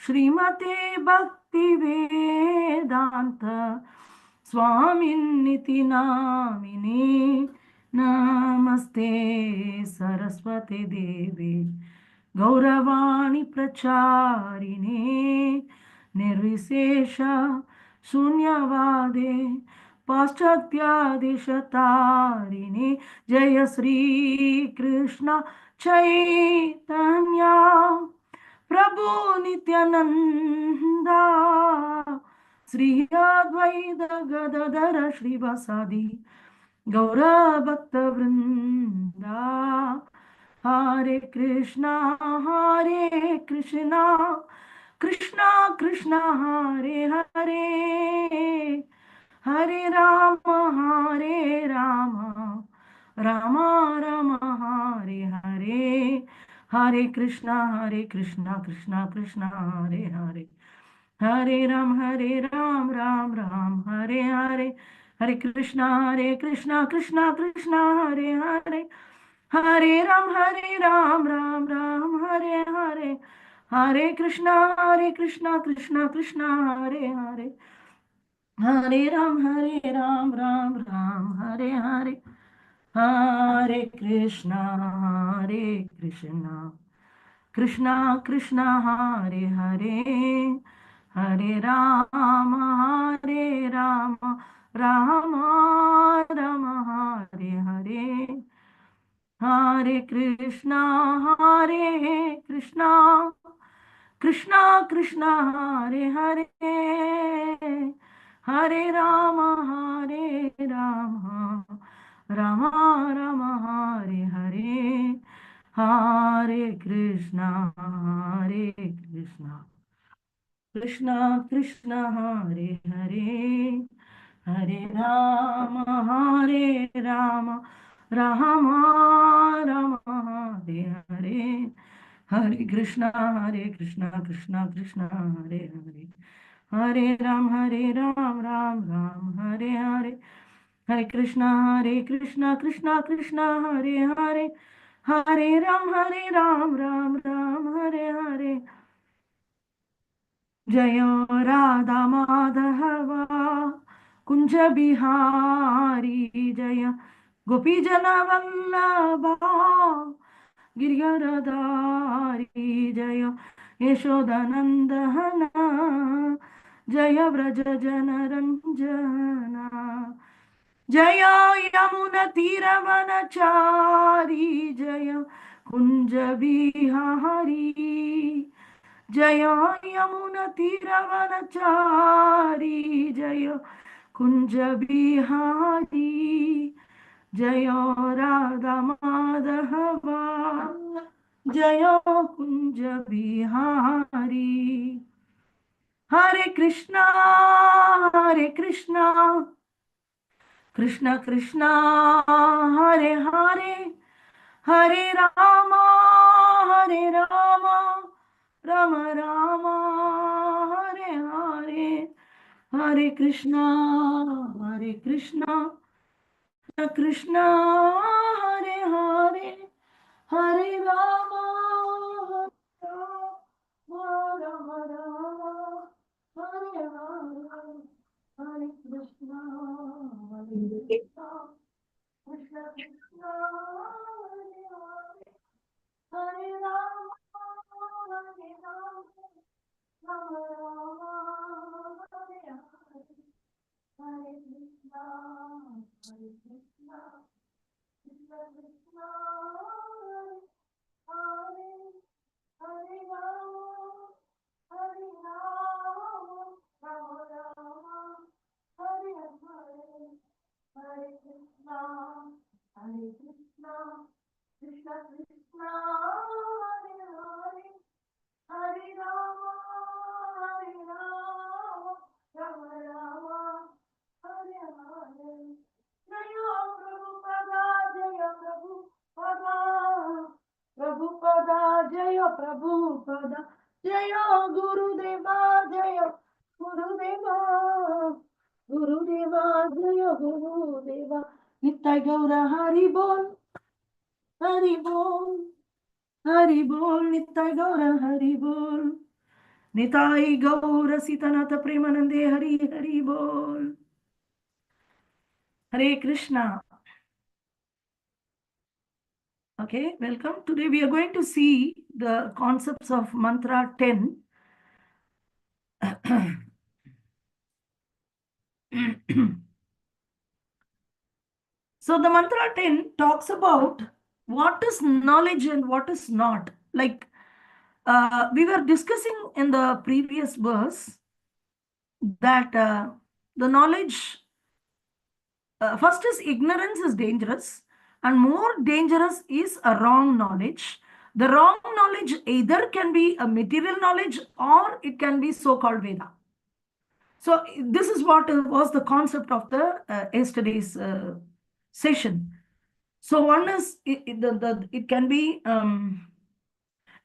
श्रीमते भक्ति वेदांत स्वामिन्निति नामिने। नमस्ते सरस्वती देवी गौरवाणी प्रचारिणे निर्विशेष शून्यवादे पाश्चात्यादिशतारिणे। जय श्री कृष्ण चैतन्य प्रभु नित्यानंदा श्री अद्वैत गदाधर श्रीवासादि गौर भक्त वृंदा। हरे कृष्णा कृष्णा कृष्णा हरे हरे, हरे राम राम राम हरे हरे। हरे कृष्णा कृष्णा कृष्णा हरे हरे, हरे राम राम राम हरे हरे। हरे कृष्णा कृष्णा कृष्णा हरे हरे, हरे राम राम राम हरे हरे। हरे कृष्णा कृष्णा कृष्णा हरे हरे, हरे राम राम राम हरे हरे। हरे कृष्णा कृष्णा कृष्णा कृष्णा हरे हरे, हरे राम राम राम हरे हरे। हरे कृष्णा कृष्णा कृष्णा कृष्णा हरे हरे, हरे राम राम राम हरे हरे। हरे कृष्णा कृष्णा कृष्णा हरे हरे, हरे राम राम राम राम हरे हरे। हरे कृष्णा कृष्णा कृष्णा हरे हरे, हरे राम राम राम हरे हरे। हरे कृष्णा कृष्णा कृष्णा हरे हरे, हरे राम राम हरे हरे। जय राधा माधवा कुंज बिहारी, जय गोपी जन वल्लभा गिरिधरधारी, जय यशोदनंदन जय व्रज जन रंजना। जय यमुना तीरवनचारी, जय कुंज बिहारी। जय यमुना तीरवनचारी, जय कुंज बिहारी। जय राधा माधवा जय कुंज बिहारी। हरे कृष्णा कृष्ण कृष्णा हरे हरे, हरे राम राम राम हरे हरे। हरे कृष्णा कृष्ण कृष्ण हरे हरे, हरे राम राम राम हरे हरे। हरे कृष्णा कृष्ण कृष्ण हरे हरे, हरे राम राम राम हरे हरे। हरे कृष्णा कृष्ण कृष्ण हरे हरे राम राम हरे हरे। हरे कृष्णा कृष्ण कृष्ण हरे हरे, हरे राम राम राम हरे हरे। जय प्रभुपदा जय प्रभुपदा, प्रभुपदा जय प्रभुपदा, जय गुरुदेवा जय गुरुदेवा, गुरुदेवा जय गुरुदेवा। नित्य गौर हरि बोल, हरि बोल, हरि बोल। नित्य गौर हरि बोल, Nitai Gaura Sitanata Premanande Hari Hari Bol. Hare Krishna. Okay, welcome. Today we are going to see the concepts of Mantra 10. So the Mantra 10 talks about what is knowledge and what is not. Like we were discussing in the previous verse that the knowledge, first is ignorance is dangerous, and more dangerous is a wrong knowledge. The wrong knowledge either can be a material knowledge or it can be so-called Veda. So this is what was the concept of the yesterday's session. So one is it can be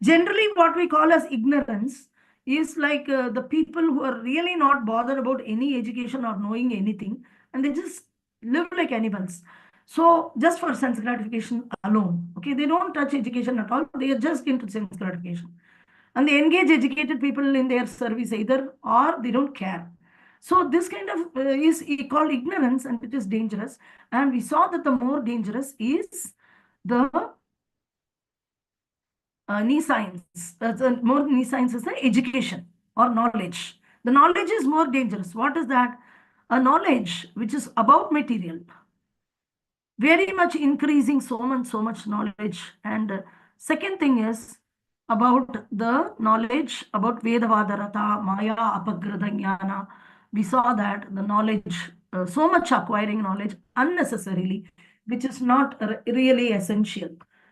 generally what we call as ignorance is like the people who are really not bothered about any education or knowing anything, and they just live like animals. So just for sense gratification alone, okay, they don't touch education at all. They are just into sense gratification, and they engage educated people in their service either, or they don't care. So this kind of is called ignorance, and it is dangerous. And we saw that the more dangerous is the knee science. More knee science is the education or knowledge. The knowledge is more dangerous. What is that? A knowledge which is about material, very much increasing so much knowledge. And second thing is about the knowledge about Vedavadarata, Maya, Apagrada Jnana. We saw that the knowledge, so much acquiring knowledge unnecessarily, which is not really essential.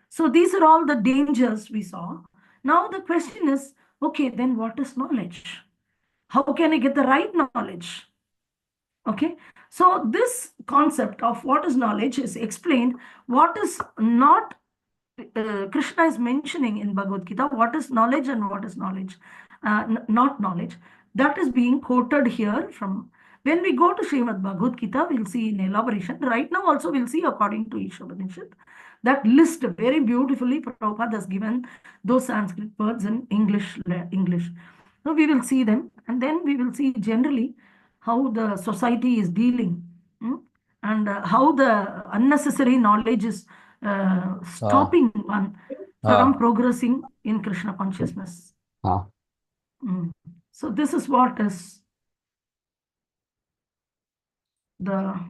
So these are all the dangers we saw. Now the question is, okay, then what is knowledge? How can I get the right knowledge? Okay, so this concept of what is knowledge is explained. What is not, Krishna is mentioning in Bhagavad Gita, what is knowledge and what is knowledge, not knowledge. That is being quoted here from, when we go to Srimad Bhagavad Gita, we'll see in elaboration. Right now also we'll see according to Isopanisad. That list very beautifully, Prabhupada has given those Sanskrit words in English. So we will see them, and then we will see generally how the society is dealing, and how the unnecessary knowledge is stopping one from progressing in Krishna consciousness. So this is what is the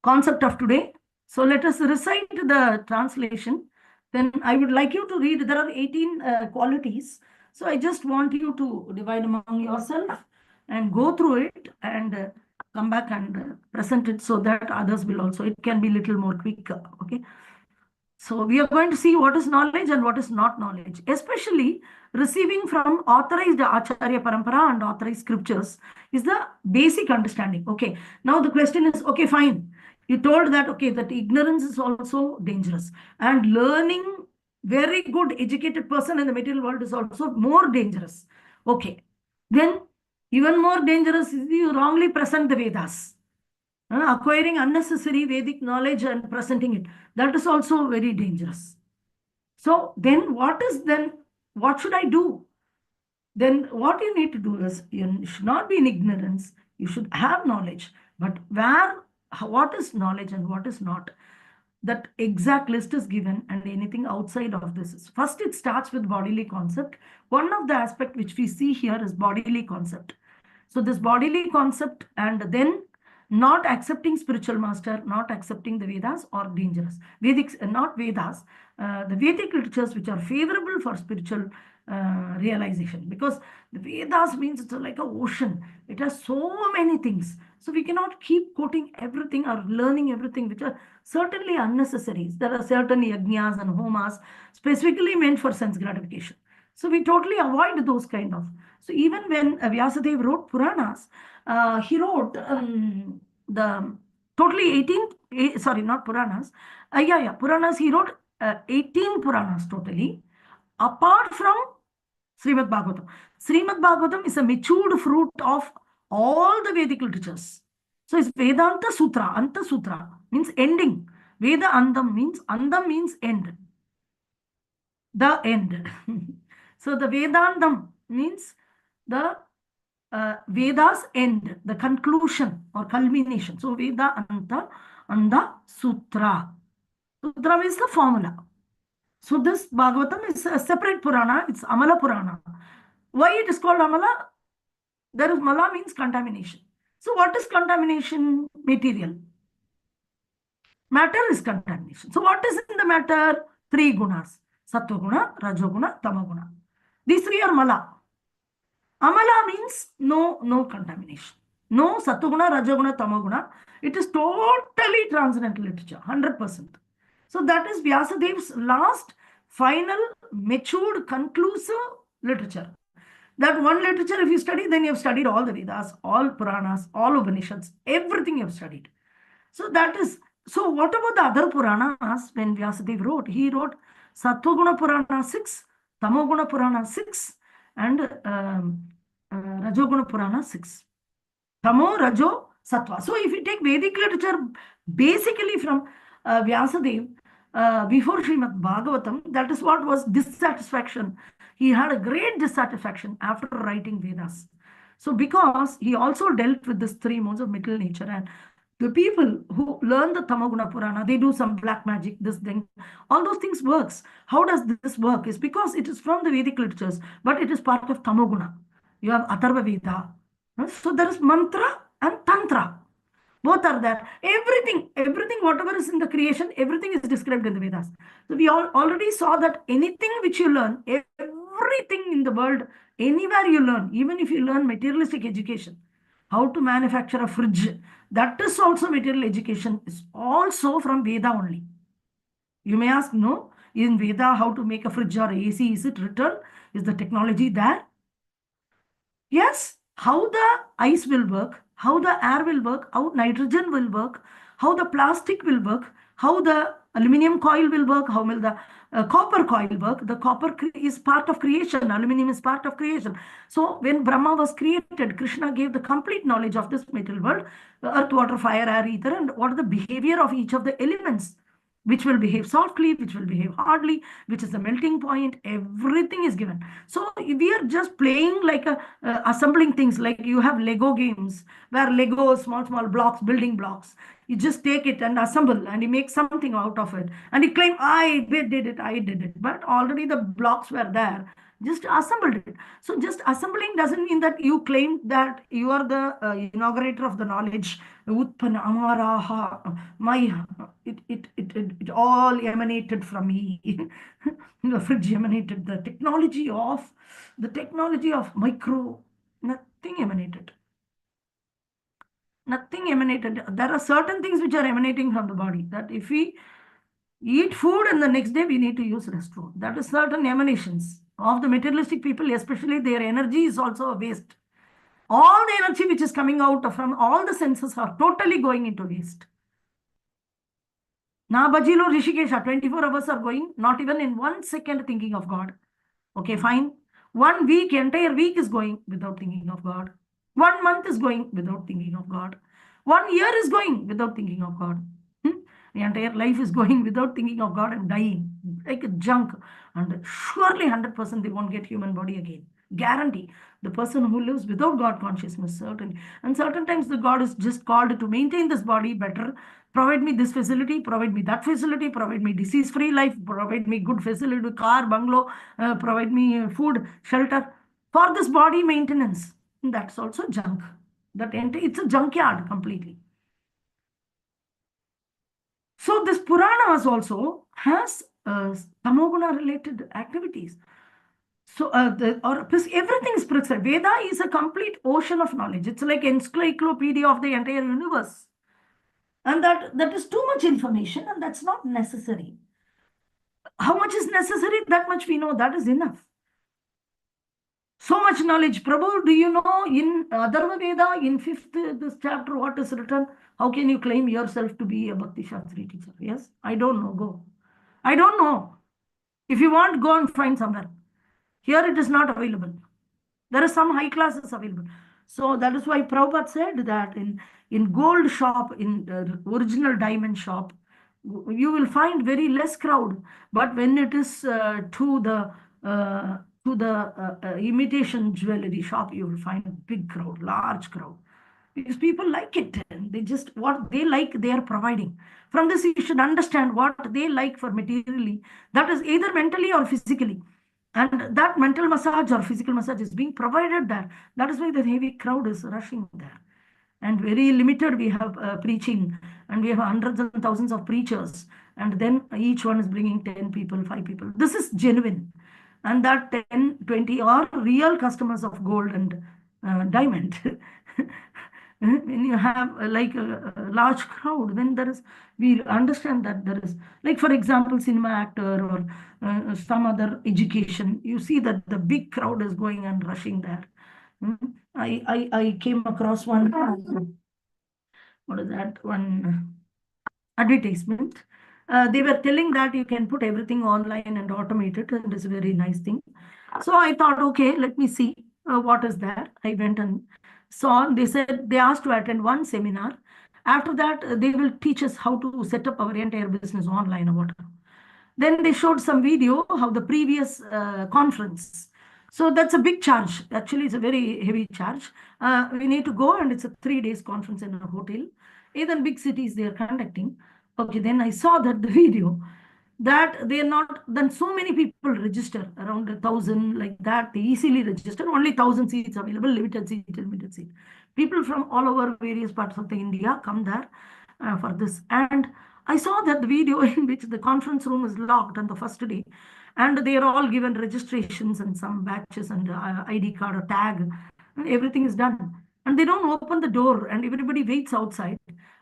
concept of today. So let us recite the translation. Then I would like you to read. There are 18 qualities. So I just want you to divide among yourself and go through it and come back and present it so that others will also. It can be little more quick. Okay. So we are going to see what is knowledge and what is not knowledge, especially receiving from authorized Acharya Parampara and authorized scriptures is the basic understanding. Okay. Now the question is, okay, fine. You told that, okay, that ignorance is also dangerous, and learning very good educated person in the material world is also more dangerous. Okay. Then even more dangerous is you wrongly present the Vedas. Acquiring unnecessary Vedic knowledge and presenting it. That is also very dangerous. So then what should I do? Then what you need to do is, you should not be in ignorance. You should have knowledge. But what is knowledge and what is not? That exact list is given, and anything outside of this is. First, it starts with bodily concept. One of the aspects which we see here is bodily concept. So this bodily concept, and then not accepting spiritual master, not accepting the Vedas are dangerous. Vedic, not Vedas, the Vedic literatures which are favorable for spiritual realization, because the Vedas means it's like an ocean. It has so many things. So we cannot keep quoting everything or learning everything, which are certainly unnecessary. There are certain yajnas and homas specifically meant for sense gratification. So we totally avoid those kind of. So even when Vyasadeva wrote Puranas, he wrote the totally 18, sorry, not Puranas. Puranas, he wrote 18 Puranas totally, apart from Srimad Bhagavatam. Srimad Bhagavatam is a matured fruit of all the Vedic literatures. So it's Vedanta Sutra. Anta Sutra means ending. Veda Andam means end. The end. So the Vedantam means the Veda's end, the conclusion or culmination. So Veda Anta and the Sutra. Sutra is the formula. So this Bhagavatam is a separate Purana. It's Amala Purana. Why it is called Amala? There is Mala means contamination. So what is contamination? Material. Matter is contamination. So what is in the matter? Three gunas. Sattva guna, Rajoguna, Tamaguna. These three are Mala. Amala means no contamination. No Sattva-guna, Rajoguna, Tamaguna. It is totally transcendental literature, 100%. So that is Vyasadev's last, final, matured, conclusive literature. That one literature, if you study, then you have studied all the Vedas, all Puranas, all Upanishads, everything you have studied. So that is, so what about the other Puranas when Vyasadeva wrote? He wrote Sattva-guna Purana 6, Tamoguna Purana 6, and Rajoguna Purana 6. Tamo, Rajo, Sattva. So if you take Vedic literature basically from Vyasadeva, before Srimad Bhagavatam, that is what was dissatisfaction. He had a great dissatisfaction after writing Vedas. So because he also dealt with these three modes of material nature, and the people who learn the Tamoguna Purana, they do some black magic, this thing, all those things works. How does this work? Is because it is from the Vedic literatures, but it is part of Tamoguna. You have Atharva Veda. So there is mantra and tantra. Both are there. Everything, whatever is in the creation, everything is described in the Vedas. So we already saw that anything which you learn, everything in the world, anywhere you learn, even if you learn materialistic education, how to manufacture a fridge, that is also material education, is also from Veda only. You may ask, no, in Veda, how to make a fridge or AC, is it written? Is the technology there? Yes, how the ice will work, how the air will work, how nitrogen will work, how the plastic will work, how the aluminum coil will work, how will the copper coil work. The copper is part of creation, aluminum is part of creation. So when Brahma was created, Krishna gave the complete knowledge of this material world, earth, water, fire, air, ether, and what are the behavior of each of the elements, which will behave softly, which will behave hardly, which is the melting point, everything is given. So we are just playing like assembling things, like you have Lego games, where Lego, small blocks, building blocks. You just take it and assemble and you make something out of it. And you claim, I did it. But already the blocks were there. Just assembled it. So just assembling doesn't mean that you claim that you are the inaugurator of the knowledge. Utpana amaraha, it all emanated from me. The fridge emanated. The technology of micro, nothing emanated. Nothing emanated. There are certain things which are emanating from the body, that if we eat food and the next day we need to use restroom. That is certain emanations of the materialistic people, especially their energy is also a waste. All the energy which is coming out from all the senses are totally going into waste. Na Bajilo Rishikesha, 24 hours are going, not even in 1 second thinking of God. Okay, fine. 1 week, entire week is going without thinking of God. 1 month is going without thinking of God. 1 year is going without thinking of God. The entire life is going without thinking of God and dying like a junk. And surely 100% they won't get human body again. Guarantee. The person who lives without God consciousness, certainly. And certain times the God is just called to maintain this body better. Provide me this facility, provide me that facility, provide me disease-free life, provide me good facility, car, bungalow, provide me food, shelter. For this body maintenance, that's also junk. It's a junkyard completely. So this Puranas also has Tamoguna related activities. So everything is prescribed. Veda is a complete ocean of knowledge. It's like encyclopedia of the entire universe. And that is too much information, and that's not necessary. How much is necessary? That much we know. That is enough. So much knowledge. Prabhu, do you know in Atharva Veda, in 5th this chapter, what is written? How can you claim yourself to be a Bhakti Shastri teacher? Yes, I don't know. Go. I don't know. If you want, go and find somewhere. Here it is not available. There are some high classes available. So that is why Prabhupada said that in gold shop, in the original diamond shop, you will find very less crowd. But when it is to the to the imitation jewelry shop, you will find a big crowd, large crowd, because people like it, and they just what they like they are providing. From this, you should understand what they like for materially, that is either mentally or physically, and that mental massage or physical massage is being provided there. That is why the heavy crowd is rushing there. And very limited we have preaching, and we have hundreds and thousands of preachers, and then each one is bringing 10 people, 5 people. This is genuine, and that 10, 20 are real customers of gold and diamond. When you have like a large crowd, then there is, we understand that there is, like for example, cinema actor or some other education, you see that the big crowd is going and rushing there. I came across one, what is that, one advertisement. They were telling that you can put everything online and automate it, and it's a very nice thing. So I thought, okay, let me see what is there. I went and saw, they said they asked to attend one seminar. After that, they will teach us how to set up our entire business online or whatever. Then they showed some video how the previous conference. So that's a big charge. Actually, it's a very heavy charge. We need to go, and it's a 3 days conference in a hotel. Even big cities they are conducting. Okay, then I saw that the video that they are not, then so many people register, around 1,000 like that. They easily register. Only 1,000 seats available, limited seat, limited seat. People from all over various parts of the India come there for this. And I saw that the video in which the conference room is locked on the first day, and they are all given registrations and some badges and ID card or tag, and everything is done. And they don't open the door, and everybody waits outside.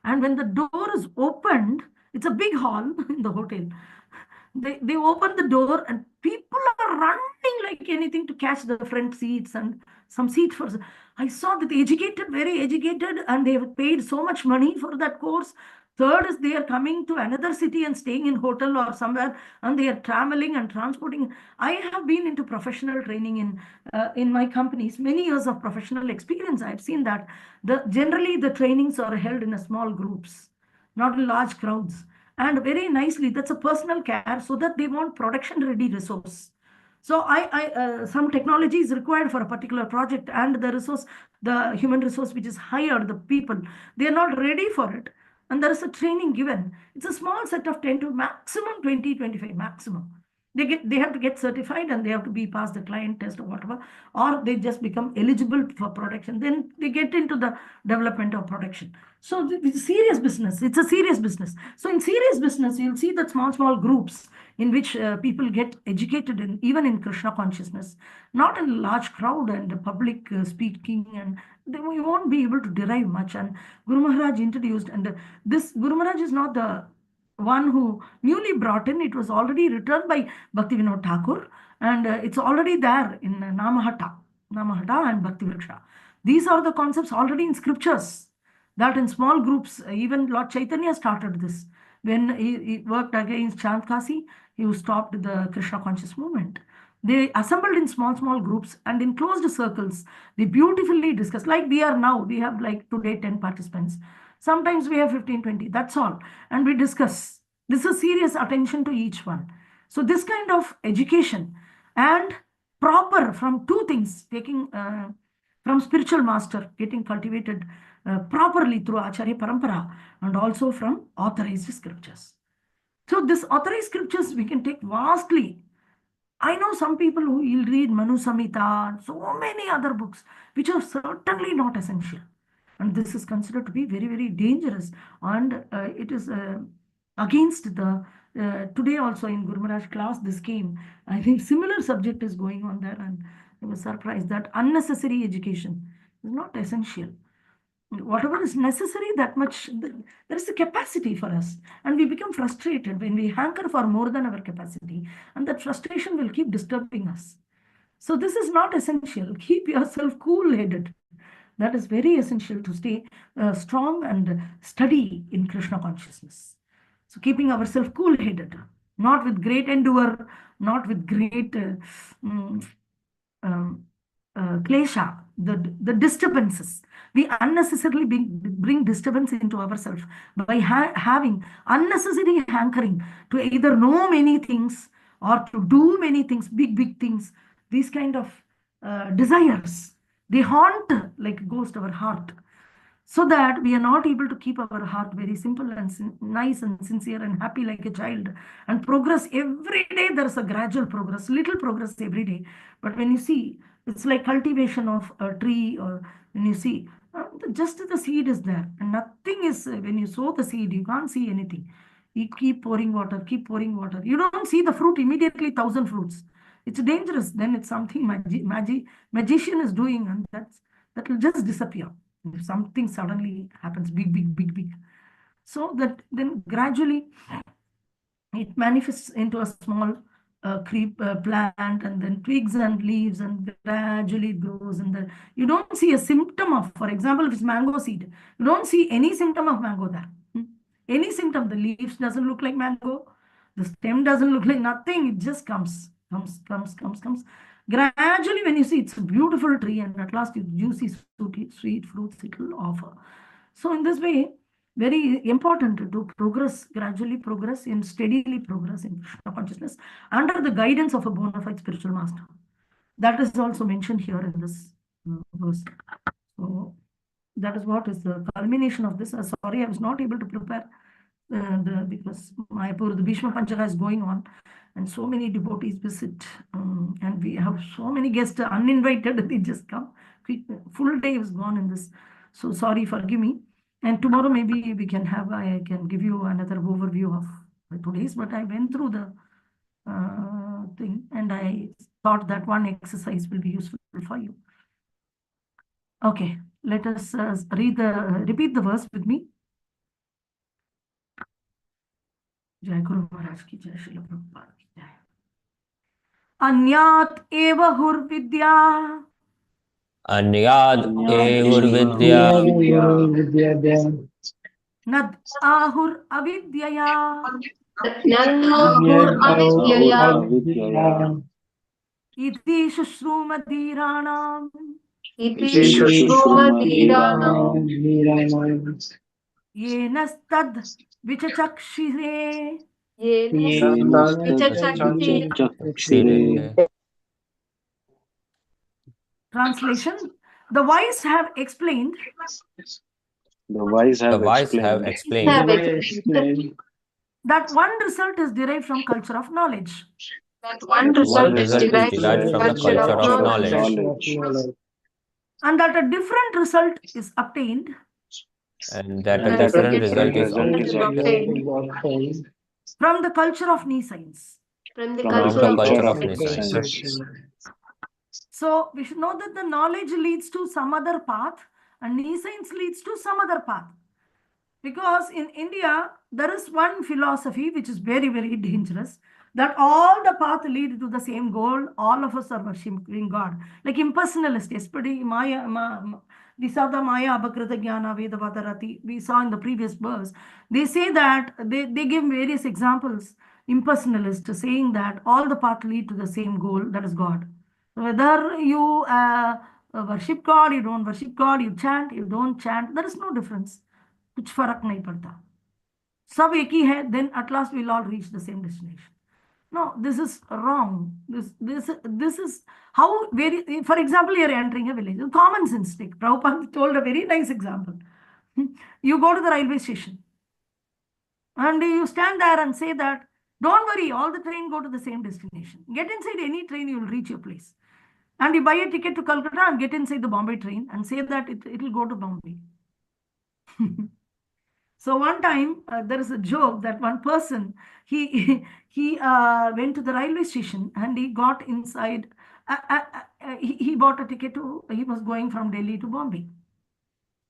And when the door is opened, it's a big hall in the hotel. They open the door, and people are running like anything to catch the front seats and some seat for. I saw that educated, very educated, and they have paid so much money for that course. Third is they are coming to another city and staying in hotel or somewhere, and they are traveling and transporting. I have been into professional training in my companies, many years of professional experience. I've seen that generally the trainings are held in a small groups, not in large crowds. And very nicely, that's a personal care, so that they want production ready resource. So some technology is required for a particular project, and the resource, the human resource which is hired, the people, they are not ready for it, and there is a training given. It's a small set of 10 to maximum 20, 25 maximum. They have to get certified, and they have to be past the client test or whatever, or they just become eligible for production. Then they get into the development of production. So it's serious business. It's a serious business. So in serious business, you'll see that small groups in which people get educated in, even in Krishna consciousness, not in a large crowd and public speaking, and we won't be able to derive much. And Guru Maharaj introduced, and this Guru Maharaj is not the one who newly brought in. It was already written by Bhakti Vinod Thakur, and it's already there in Namahata and Bhakti Vriksha. These are the concepts already in scriptures, that in small groups, even Lord Chaitanya started this. When he worked against Chandkasi, he stopped the Krishna conscious movement. They assembled in small groups and in closed circles. They beautifully discussed, like we are now. We have like today 10 participants. Sometimes we have 15, 20, that's all. And we discuss. This is serious attention to each one. So this kind of education and proper from two things, taking from spiritual master, getting cultivated properly through Acharya Parampara, and also from authorized scriptures. So this authorized scriptures we can take vastly. I know some people who will read Manu Samhita and so many other books, which are certainly not essential. And this is considered to be very, very dangerous. And it is against the, today also in Guru Maharaj class, this came. I think similar subject is going on there. And I was surprised that unnecessary education is not essential. Whatever is necessary, that much, there is a capacity for us. And we become frustrated when we hanker for more than our capacity. And that frustration will keep disturbing us. So this is not essential. Keep yourself cool-headed. That is very essential to stay strong and steady in Krishna consciousness. So keeping ourselves cool-headed, not with great endeavor, not with great klesha, the disturbances. We unnecessarily bring disturbance into ourselves by having unnecessary hankering to either know many things or to do many things, big things. these kind of desires, they haunt like ghost our heart, so that we are not able to keep our heart very simple and nice and sincere and happy like a child, and progress every day. There's a gradual progress, little progress every day. But when you see, it's like cultivation of a tree, or when you see, just the seed is there and nothing is, when you sow the seed, you can't see anything. You keep pouring water, keep pouring water. You don't see the fruit immediately, 1,000 fruits. It's dangerous. Then it's something magician is doing, and that will just disappear if something suddenly happens, big, big, big, big. So that then gradually it manifests into a small creep plant, and then twigs and leaves, and gradually it grows. And then you don't see a symptom of, for example, if it's mango seed, you don't see any symptom of mango there. Any symptom, the leaves doesn't look like mango, the stem doesn't look like nothing. It just comes. Gradually, when you see, it's a beautiful tree, and at last you juicy, sweet fruits it will offer. So in this way, very important to progress, gradually progress, in steadily progress in Krishna consciousness under the guidance of a bona fide spiritual master. That is also mentioned here in this verse. So that is what is the culmination of this. Sorry, I was not able to prepare because Mayapur, the Bhishma Panchaka is going on, and so many devotees visit, and we have so many guests uninvited. They just come. Full day is gone in this. So sorry, forgive me. And tomorrow maybe we can have, I can give you another overview of today's, but I went through the thing, and I thought that one exercise will be useful for you. Okay, let us repeat the verse with me. जय गुरु महाराज की जय, श्रील प्रभुपाद की जय। अन्यात् एव हुर्विद्या, अन्याद् एहुर्विद्या, नद् आहुर् अविद्यया, इति शुश्रूमधीराणाम् येनस्तद् विचचक्षिरे। Translation: the wise have explained that one result is derived from culture of knowledge. One result is derived from the culture of knowledge. And that a different result is obtained. And that a different result is obtained from the culture of nescience. So we should know that the knowledge leads to some other path, and nescience leads to some other path. Because in India, there is one philosophy which is very, very dangerous, that all the paths lead to the same goal. All of us are worshipping God. Like impersonalist, yesterday, we saw the Maya Abhakrita Jnana Vedavatarati. We saw in the previous verse. They say that, they give various examples, impersonalist, saying that all the paths lead to the same goal, that is God. Whether you worship God, you don't worship God, you chant, you don't chant, there is no difference. कुछ फर्क नहीं पड़ता, सब एक ही है, then at last we'll all reach the same destination. No, this is wrong. This is how very, for example, you're entering a village. Common sense take. Prabhupada told a very nice example. You go to the railway station and you stand there and say that, don't worry, all the train go to the same destination. Get inside any train, you will reach your place. And you buy a ticket to Calcutta and get inside the Bombay train and say that it will go to Bombay. So one time there is a joke that one person, he went to the railway station and he got inside, he bought a ticket to, he was going from Delhi to Bombay.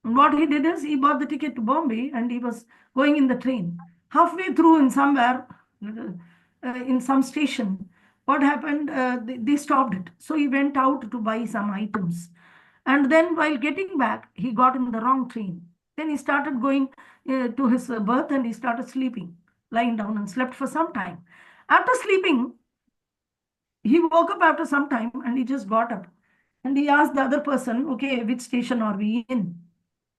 And what he did is he bought the ticket to Bombay and he was going in the train. Halfway through in somewhere, in some station, what happened, they stopped it. So he went out to buy some items. And then while getting back, he got in the wrong train. Then he started going to his berth and he started sleeping, lying down, and slept for some time. After sleeping, he woke up after some time and he just got up. And he asked the other person, okay, which station are we in?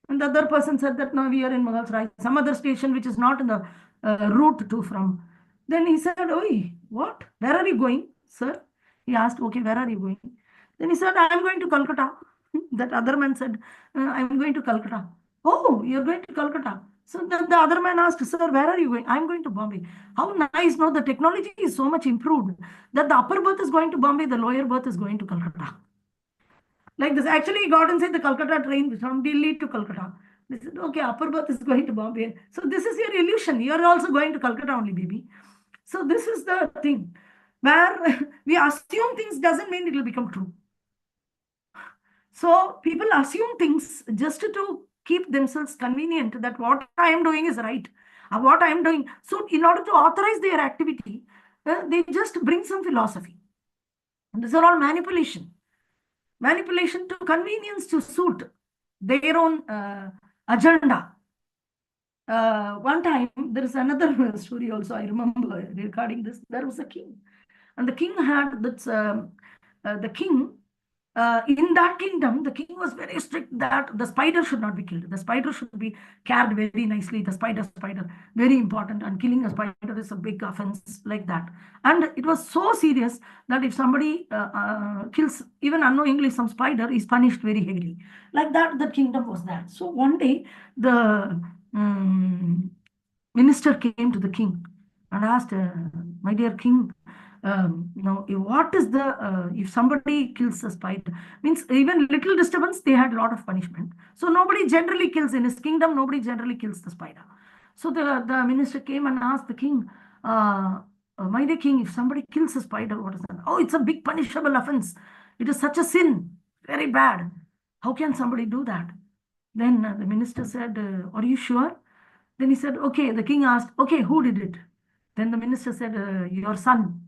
And the other person said that, no, we are in Mughalsarai, some other station which is not in the route to from. Then he said, oi, what? Where are you going, sir? He asked, okay, where are you going? Then he said, I'm going to Calcutta. That other man said, I'm going to Calcutta. Oh, you're going to Calcutta. So then the other man asked, sir, where are you going? I'm going to Bombay. How nice, no? The technology is so much improved that the upper berth is going to Bombay, the lower berth is going to Calcutta. Like this. Actually, he got inside the Calcutta train from Delhi to Calcutta. They said, okay, upper berth is going to Bombay. So this is your illusion. You're also going to Calcutta only, baby. So this is the thing where we assume things doesn't mean it will become true. So people assume things just to keep themselves convenient that what I am doing is right. What I am doing. So in order to authorize their activity, they just bring some philosophy. And these are all manipulation. Manipulation to convenience to suit their own agenda. One time, there is another story also, I remember regarding this. There was a king, and the king had this, the king, in that kingdom, the king was very strict that the spider should not be killed. The spider should be carried very nicely. The spider, very important. And killing a spider is a big offense like that. And it was so serious that if somebody kills, even unknowingly, some spider is punished very heavily. Like that, the kingdom was that. So one day, the minister came to the king and asked, my dear king, what is the if somebody kills a spider, means even little disturbance, they had a lot of punishment. So nobody generally kills in his kingdom, nobody generally kills the spider. So the minister came and asked the king, my dear king, if somebody kills a spider, what is that? Oh, it's a big punishable offense. It is such a sin, very bad. How can somebody do that? Then the minister said, are you sure? Then he said, okay. The king asked, okay, who did it? Then the minister said, your son.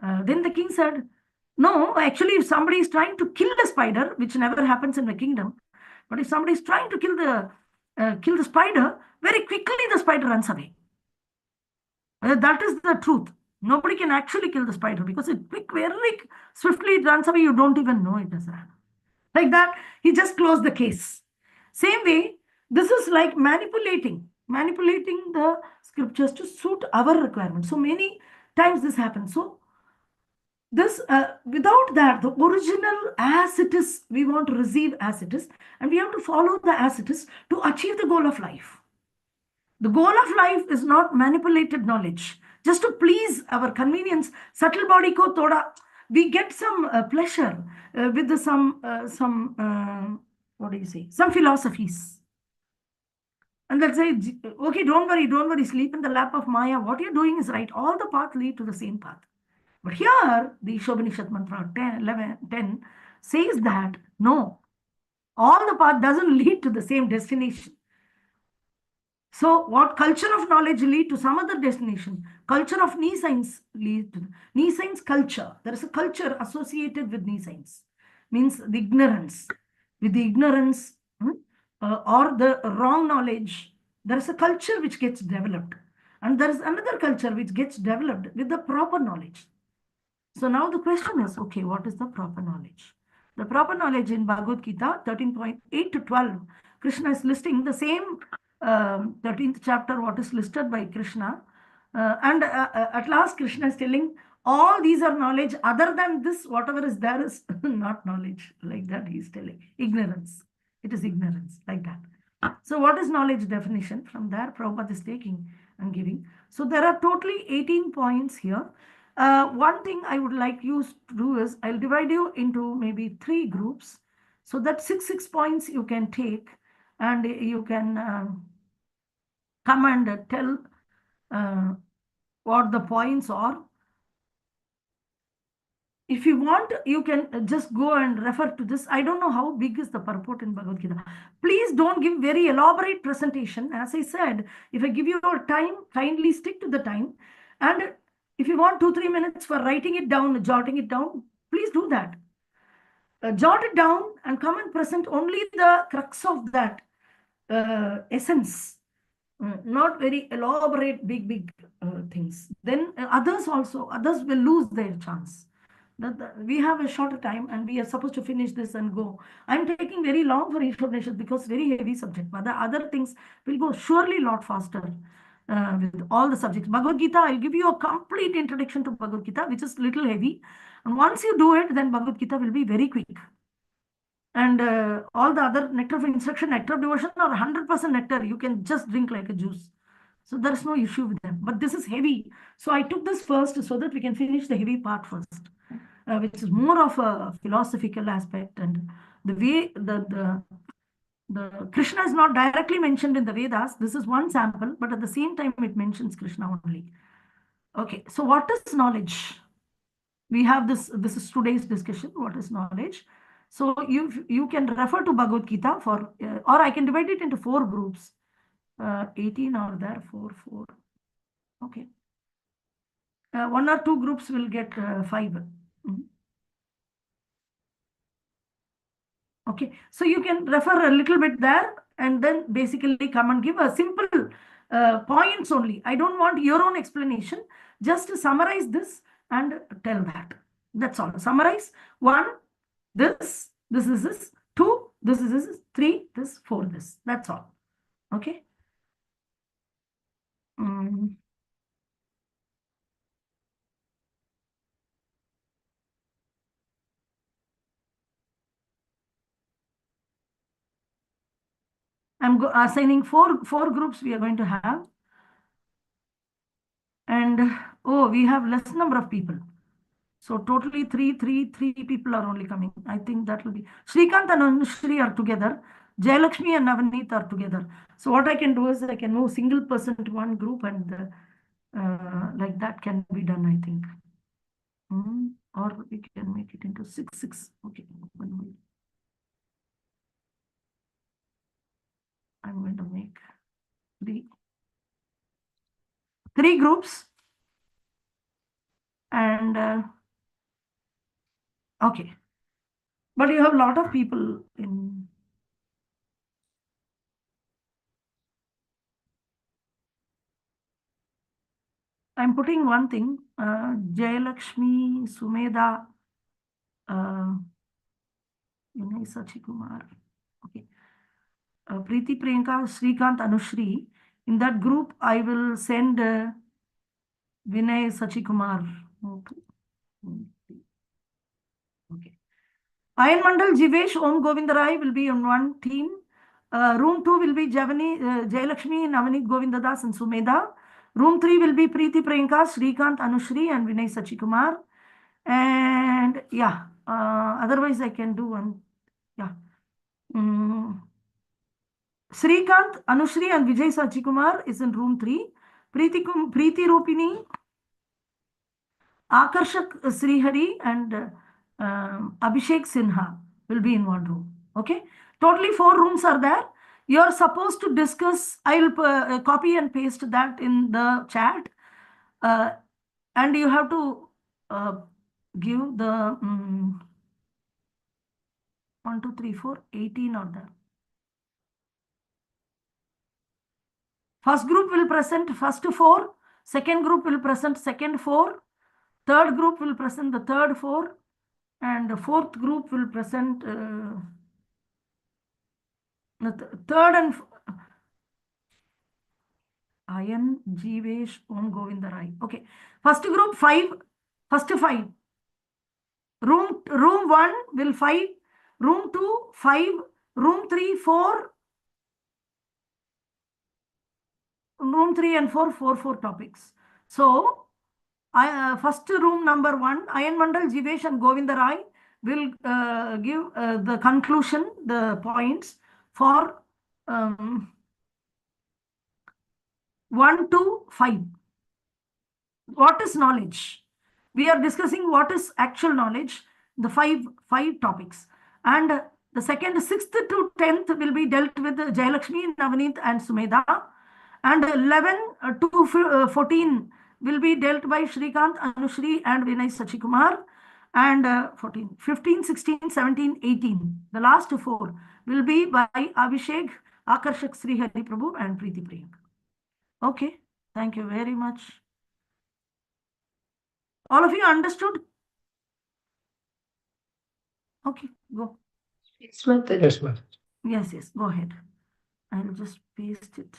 Then the king said, no, actually, if somebody is trying to kill the spider, which never happens in the kingdom, but if somebody is trying to kill the spider, very quickly the spider runs away. That is the truth. Nobody can actually kill the spider because it very swiftly it runs away. You don't even know it does run. Like that, he just closed the case. Same way, this is like manipulating the scriptures to suit our requirements. So many times this happens. So this without that, the original as it is, we want to receive as it is, and we have to follow the as it is to achieve the goal of life. The goal of life is not manipulated knowledge just to please our convenience. Subtle body ko thoda, we get some pleasure with some what do you say, some philosophies. And let's say, okay, don't worry, sleep in the lap of Maya. What you're doing is right. All the paths lead to the same path. But here, the Isopanisad mantra 10 says that no, all the path doesn't lead to the same destination. So what culture of knowledge lead to some other destination? Culture of knee science lead to knee science culture. There is a culture associated with knee science. Means the ignorance. With the ignorance or the wrong knowledge, there is a culture which gets developed. And there is another culture which gets developed with the proper knowledge. So now the question is, okay, what is the proper knowledge? The proper knowledge in Bhagavad Gita 13.8 to 12, Krishna is listing the same 13th chapter, what is listed by Krishna. And at last, Krishna is telling, all these are knowledge. Other than this, whatever is there is not knowledge. Like that, he is telling. Ignorance. It is ignorance, like that. So what is knowledge definition? From there, Prabhupada is taking and giving. So there are totally 18 points here. One thing I would like you to do is, I'll divide you into maybe 3 groups, so that 6 points you can take, and you can come and tell what the points are. If you want, you can just go and refer to this. I don't know how big is the purport in Bhagavad Gita. Please don't give very elaborate presentation. As I said, if I give you your time, kindly stick to the time. And if you want 2-3 minutes for writing it down, jotting it down, please do that. Jot it down and come and present only the crux of that essence. Not very elaborate, big things. Then others will lose their chance. We have a shorter time and we are supposed to finish this and go. I'm taking very long for information because very heavy subject, but the other things will go surely a lot faster. with all the subjects. Bhagavad Gita, I'll give you a complete introduction to Bhagavad Gita, which is little heavy. And once you do it, then Bhagavad Gita will be very quick. And all the other nectar of instruction, nectar of devotion, or 100% nectar, you can just drink like a juice. So there's no issue with them. But this is heavy. So I took this first so that we can finish the heavy part first, which is more of a philosophical aspect. And the way the Krishna is not directly mentioned in the Vedas. This is one sample, but at the same time, it mentions Krishna only. Okay, so what is knowledge? We have this is today's discussion. What is knowledge? So you can refer to Bhagavad Gita for, or I can divide it into 4 groups. 18 are there, 4. Okay. 1 or 2 groups will get 5. Okay, so you can refer a little bit there and then basically come and give a simple points only. I don't want your own explanation, just to summarize this and tell that. That's all. Summarize 1, this is this, 2, this is this, 3, this, 4, this. That's all. Okay. I'm assigning 4 groups we are going to have. And oh, we have less number of people. So totally 3 people are only coming. I think that will be Shrikant and Anushri are together. Jayalakshmi and Navneet are together. So what I can do is I can move single person to one group, and like that can be done, I think. Or we can make it into 6. Okay. I'm going to make 3 groups. And okay. But you have a lot of people in. I'm putting one thing, Jayalakshmi, Sumedha, Vinay Sachikumar, okay, Preeti Priyanka, Srikant, Anushri. In that group, I will send Vinay Sachikumar. Okay. Ayan Mandal, Jivesh, Om Govindarai will be on one team. Room 2 will be Jayalakshmi, Navneet Govindadas and Sumedha. Room 3 will be Preeti Priyanka, Srikant, Anushri and Vinay Sachikumar. And yeah, otherwise I can do one. Yeah. Srikant, Anushri and Vijay Sachikumar is in room 3. Preeti Rupini, Akarshak Srihari and Abhishek Sinha will be in one room. Okay. Totally 4 rooms are there. You're supposed to discuss. I'll copy and paste that in the chat. And you have to give the 1, 2, 3, 4, 18 are there. First group will present first 4. Second group will present second 4. Third group will present the third 4. And the fourth group will present the third and Ayan, Jivesh, Om Govindarai. Okay. First group 5. First 5. Room 1 will 5. Room 2, 5. Room 3, 4. Room 3 and 4, 4 topics. So, first room number 1, Ayan Mandal, Jivesh and Govindarai will give the conclusion, the points for 1 to 5. What is knowledge? We are discussing what is actual knowledge, the 5 topics. And the second, 6th to 10th will be dealt with Jayalakshmi, Navneet and Sumedha. And 11 to 14 will be dealt by Shrikant, Anushri and Vinay Sachikumar. And 14, 15, 16, 17, 18. The last 4 will be by Abhishek, Akarshak Sri Hari Prabhu and Preeti Priyanka. Okay, thank you very much. All of you understood? Okay, go. Yes, Mataji. Yes, ma'am. Yes, go ahead. I'll just paste it.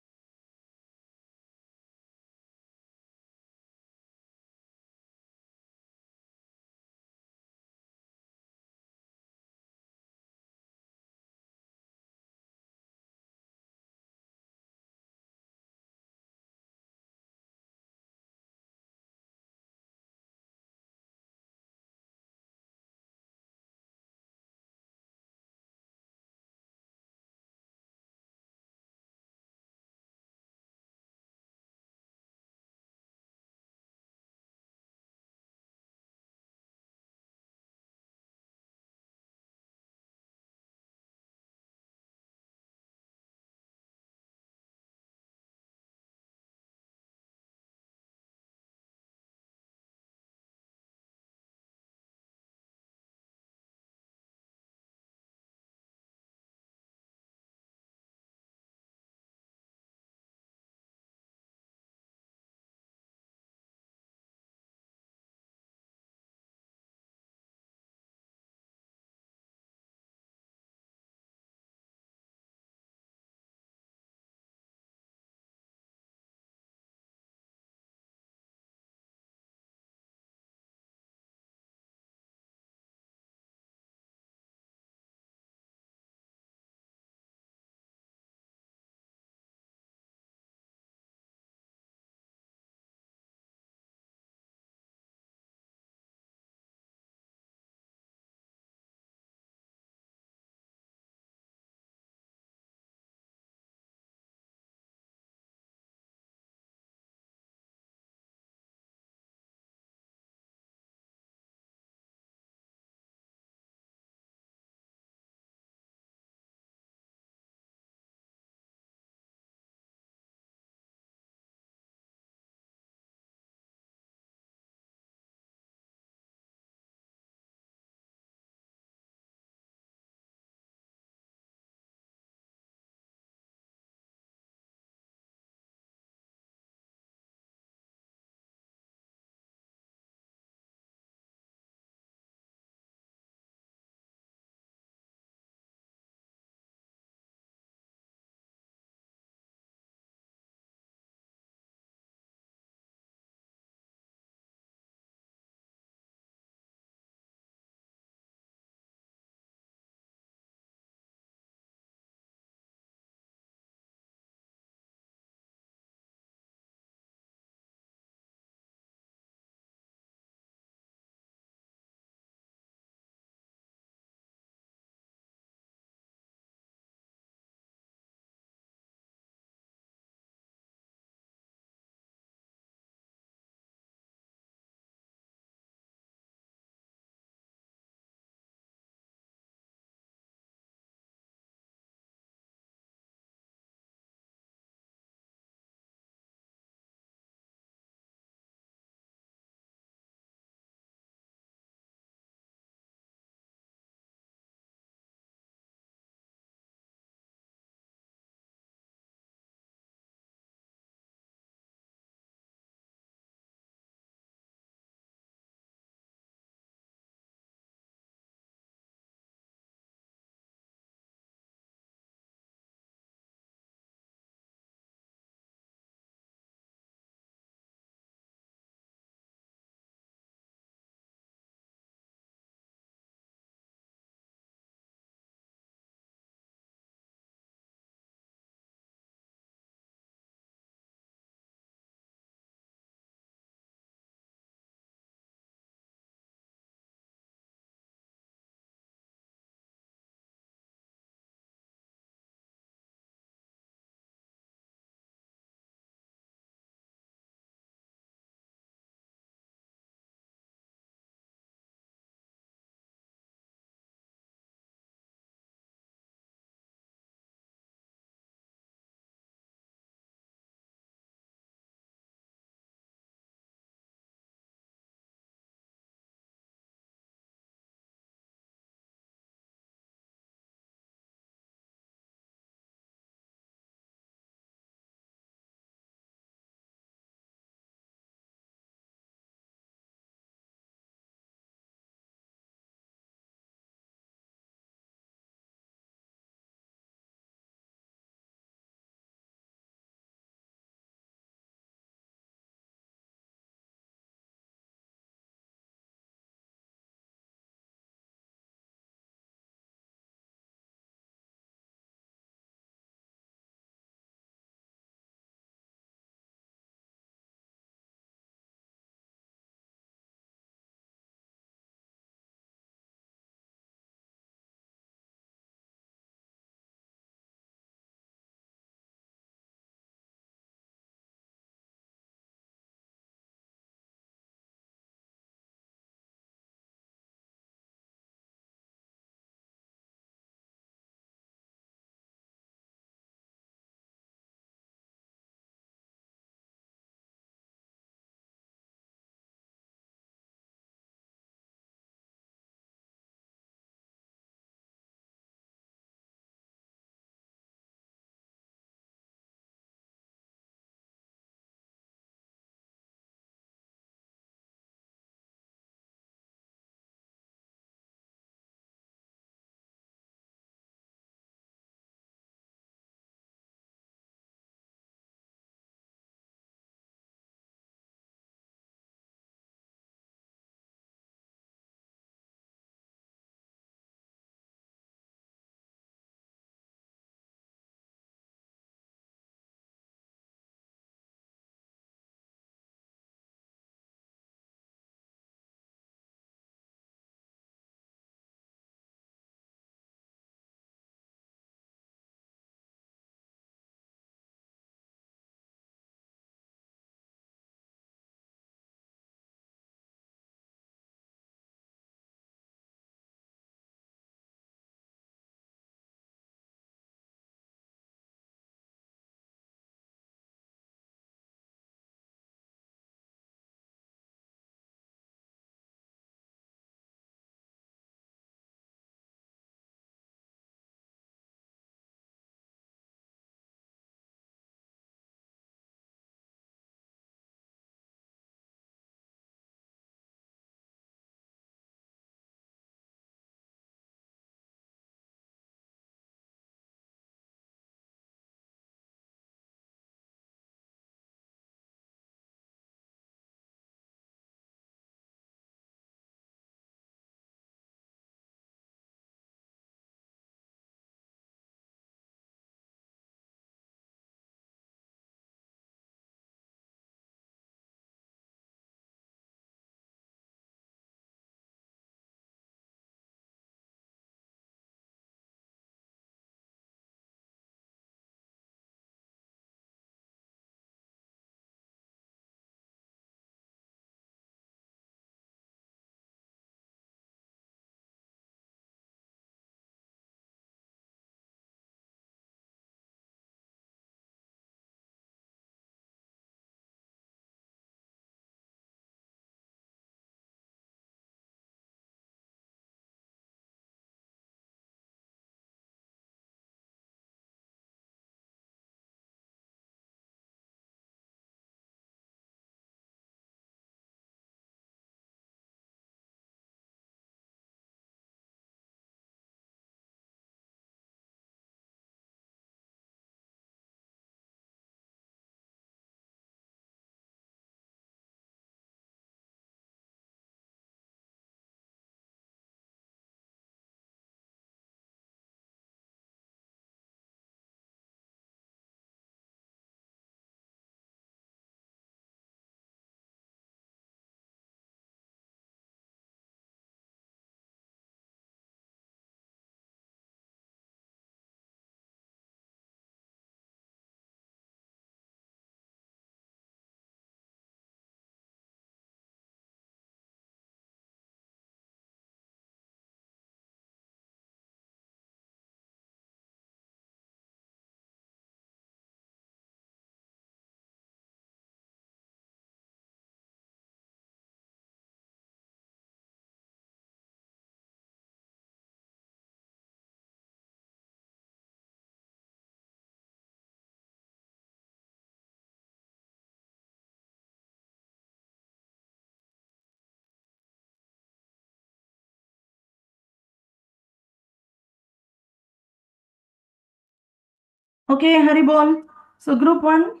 Okay, Haribol. So group one.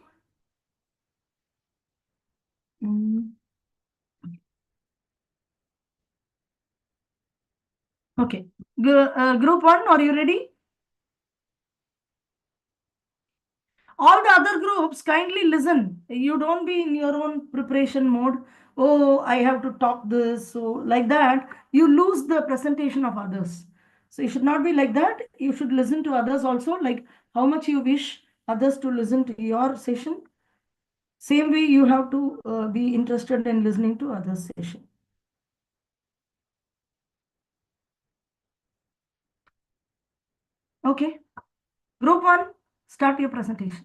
Mm, Okay. Group one, are you ready? All the other groups, kindly listen. You don't be in your own preparation mode. Oh, I have to talk this. So, like that, you lose the presentation of others. So, you should not be like that. You should listen to others also, like how much you wish others to listen to your session. Same way, you have to be interested in listening to others' session. Okay. Group one, start your presentation.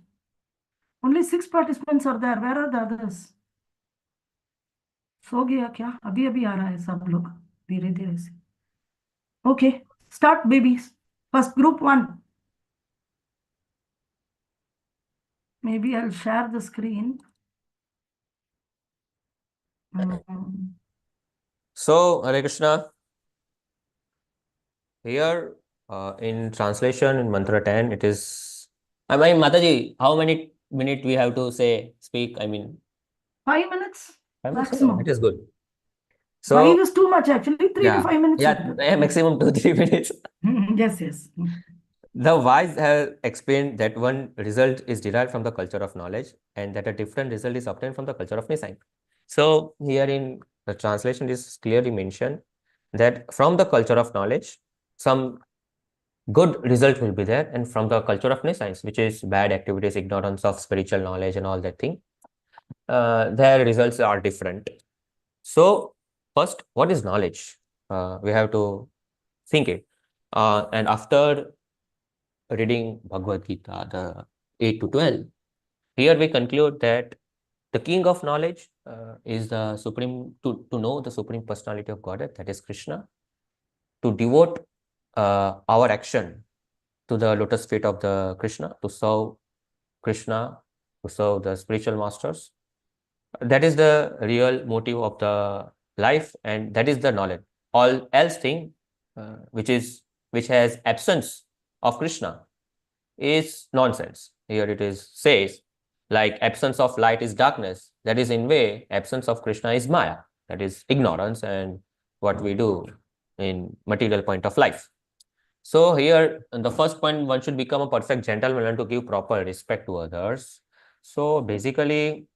Only 6 participants are there. Where are the others? सो गया क्या? अभी अभी आ रहा है सब लोग धीरे धीरे से. Okay, start babies. First group one. Maybe I'll share the screen. Um, So, Hare Krishna, here in translation in Mantra 10, it is, I mean, Mataji, how many minutes we have to say, speak? I mean, 5 minutes 5 minutes? maximum. It is good. 5 So, is too much actually. 3 to yeah, 5 minutes. yeah, maximum 2-3 minutes. Yes, yes. The wise have explained that one result is derived from the culture of knowledge and that a different result is obtained from the culture of design. So, here in the translation is clearly mentioned that from the culture of knowledge, some good result will be there, and from the culture of nescience, which is bad activities, ignorance of spiritual knowledge and all that thing, their results are different. So first, what is knowledge? We have to think it, and after reading Bhagavad Gita, the 8 to 12, here we conclude that the king of knowledge is the supreme, to know the supreme personality of Godhead, that is Krishna, to devote our action to the lotus feet of the Krishna, to serve Krishna, to serve the spiritual masters. That is the real motive of the life, and that is the knowledge. All else thing, which has absence of Krishna, is nonsense. Here it is says, like absence of light is darkness. That is in way, absence of Krishna is Maya. That is ignorance and what we do in material point of life. So here, in the first point, one should become a perfect gentleman and to give proper respect to others. So basically,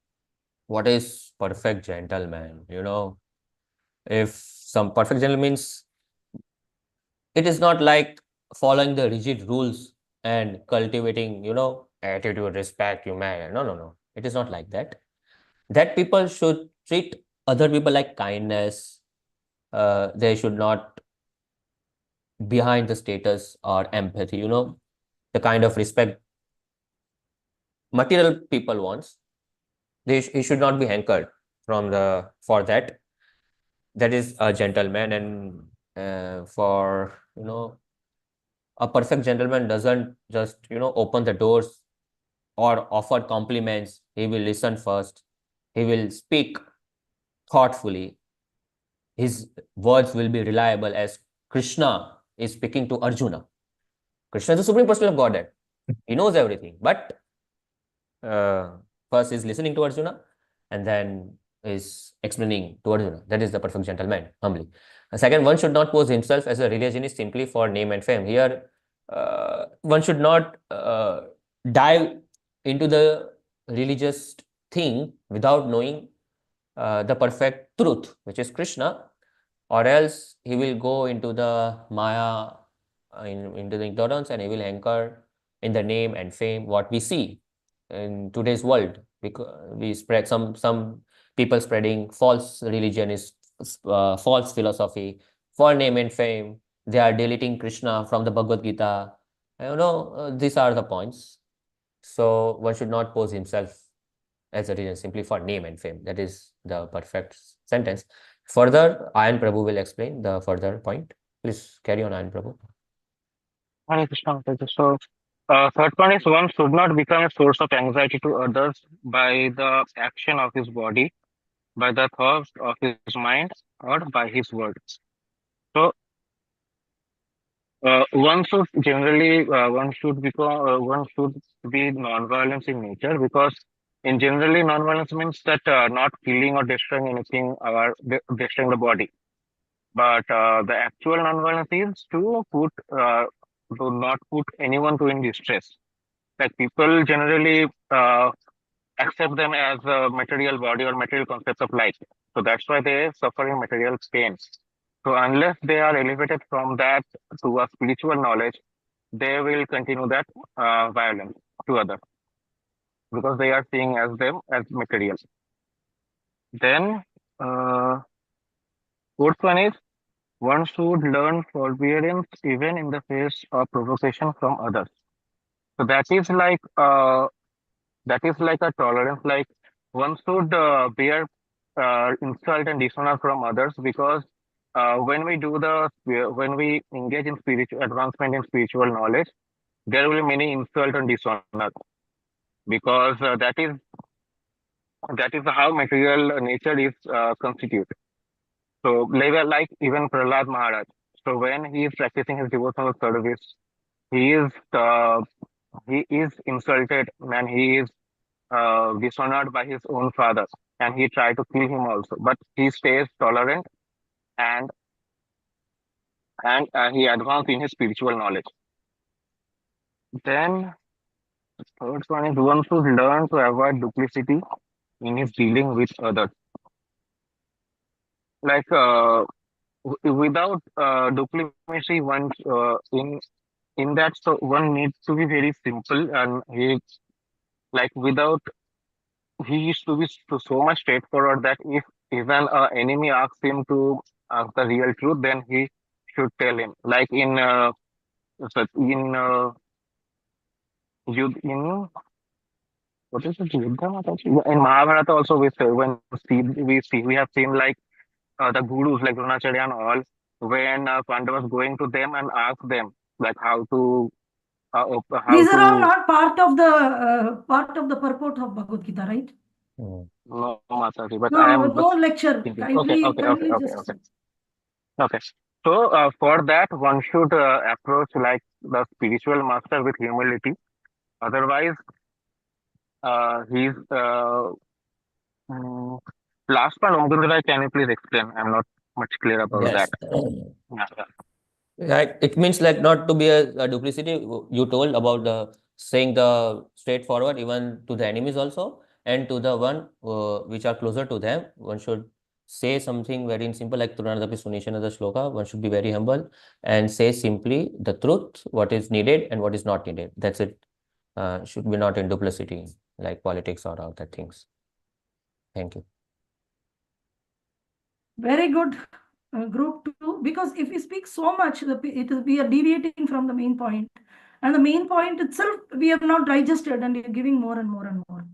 what is perfect gentleman? If some perfect gentleman means, it is not like following the rigid rules and cultivating, attitude, respect, humanity. No, no, no. It is not like that. That people should treat other people like kindness. They should not behind the status or empathy, the kind of respect material people wants. He should not be hankered for that. That is a gentleman, and for a perfect gentleman doesn't just open the doors or offer compliments. He will listen first. He will speak thoughtfully. His words will be reliable, as Krishna is speaking to Arjuna. Krishna is the supreme personality of Godhead. He knows everything, but uh, first is listening to Arjuna and then is explaining to Arjuna. That is the perfect gentleman, humbly. Second, one should not pose himself as a religionist simply for name and fame. Here, one should not dive into the religious thing without knowing the perfect truth, which is Krishna, or else he will go into the Maya, into the ignorance, and he will anchor in the name and fame, what we see in today's world. Because we spread some people spreading false religion, is false philosophy for name and fame. They are deleting Krishna from the Bhagavad Gita. These are the points. So one should not pose himself as a religion simply for name and fame. That is the perfect sentence. Further, Ayan Prabhu will explain the further point. Please carry on, Ayan Prabhu. Hare Krishna. Hare Krishna. So, third one is one should not become a source of anxiety to others by the action of his body, by the thoughts of his mind, or by his words. So, One should generally one should be non-violence in nature, because in generally non-violence means that not killing or destroying anything or destroying the body. But the actual non-violence is to not put anyone to in distress. Like people generally accept them as a material body or material concepts of life. So that's why they suffering material pain. So unless they are elevated from that to a spiritual knowledge, they will continue that violence to others, because they are seeing as them as material. Then uh, fourth one is one should learn forbearance even in the face of provocation from others. So that is like a tolerance. Like one should bear insult and dishonor from others, because when we engage in spiritual advancement in spiritual knowledge, there will be many insult and dishonor, because that is how material nature is constituted. So like even Prahlad Maharaj. So when he is practicing his devotional service, he is uh, he is insulted and he is dishonored by his own father, and he tried to kill him also. But he stays tolerant, and he advanced in his spiritual knowledge. Then third one is one should learn to avoid duplicity in his dealing with others. Like without diplomacy, in that, so one needs to be very simple, and he like without he used to be so much straightforward that if even an enemy asks him to ask the real truth, then he should tell him. Like in in what is it? Yuddha Mataji? In Mahabharata also we have seen like the gurus like Dronacharya and all, when Pandavas going to them and ask them like how These are all to not part of the purport of Bhagavad Gita, right? no Mataji, but I No, am no just lecture. thinking. Kindly Okay. just. Okay. So for that, one should approach like the spiritual master with humility. Otherwise, he's mm, last one. Omgundra, can you please explain? I'm not much clear about that. Yes. Yeah. Right. It means like not to be a duplicity. You told about the saying the straightforward even to the enemies also, and to the one which are closer to them. One should say something very simple, like Turanadapi Sunishana the shloka. One should be very humble and say simply the truth, what is needed and what is not needed. That's it. Should be not in duplicity like politics or other things. Thank you. Very good, group two, because if we speak so much, we are deviating from the main point. And the main point itself, we have not digested, and we are giving more and more and more.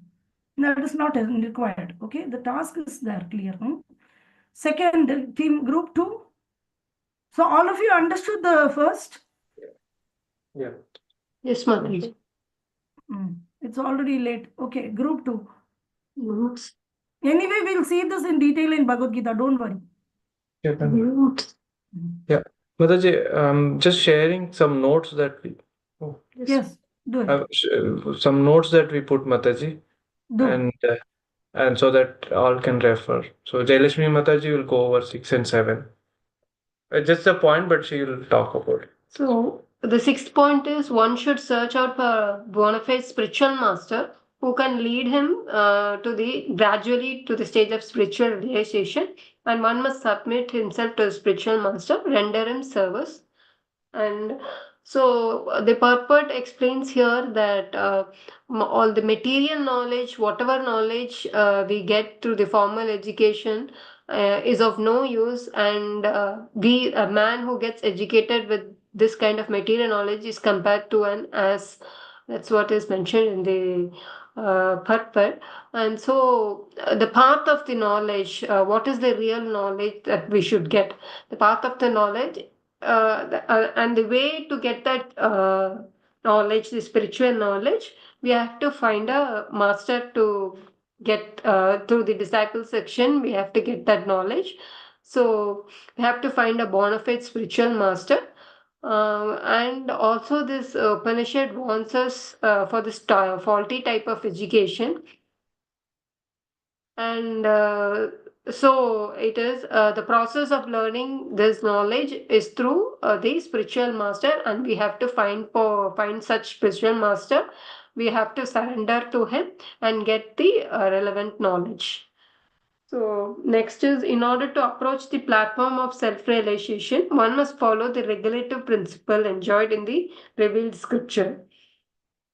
That is not required. Okay, the task is there, clear. Second, team group two. So all of you understood the first? Yeah. Yes, Mataji. It's already late. Okay, group two. Notes. Anyway, we'll see this in detail in Bhagavad Gita. Don't worry. Yeah, Notes. yeah. Mataji, just sharing some notes that we. Oh, Yes, do it. some notes that we put, Mataji, Do. and so that all can refer. So Jayalakshmi Mataji will go over 6 and 7. Just a point, but she will talk about it. So the sixth point is one should search out for a bona fide spiritual master who can lead him gradually to the stage of spiritual realization, and one must submit himself to the spiritual master, render him service. And so the purport explains here that all the material knowledge, whatever knowledge we get through the formal education is of no use, and a man who gets educated with this kind of material knowledge is compared to an ass. That's what is mentioned in the purport. And so the path of the knowledge, what is the real knowledge that we should get? The path of the knowledge and the way to get that knowledge, the spiritual knowledge, we have to find a master to get through the disciple section. We have to get that knowledge. So we have to find a bona fide spiritual master. And also this Upanishad warns us for this faulty type of education. And so it is the process of learning this knowledge is through the spiritual master, and we have to find such spiritual master. We have to surrender to him and get the relevant knowledge. So next is, in order to approach the platform of self-realization, one must follow the regulative principle enjoyed in the revealed scripture.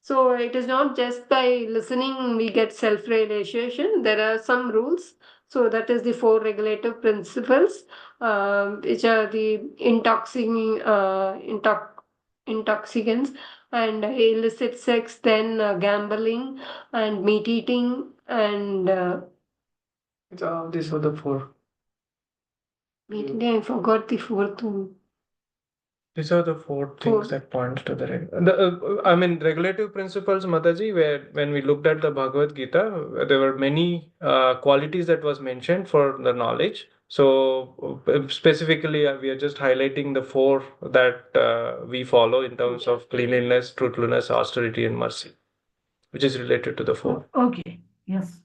So it is not just by listening we get self-realization. There are some rules. So that is the four regulative principles, which are the intoxicants and illicit sex, then gambling and meat eating and These are the four. meat eating. I forgot the fourth one. These are the four things that point to I mean, regulative principles, Mataji, where when we looked at the Bhagavad Gita, there were many qualities that was mentioned for the knowledge. So specifically, we are just highlighting the four that we follow in terms of cleanliness, truthfulness, austerity, and mercy, which is related to the four. Okay, yes.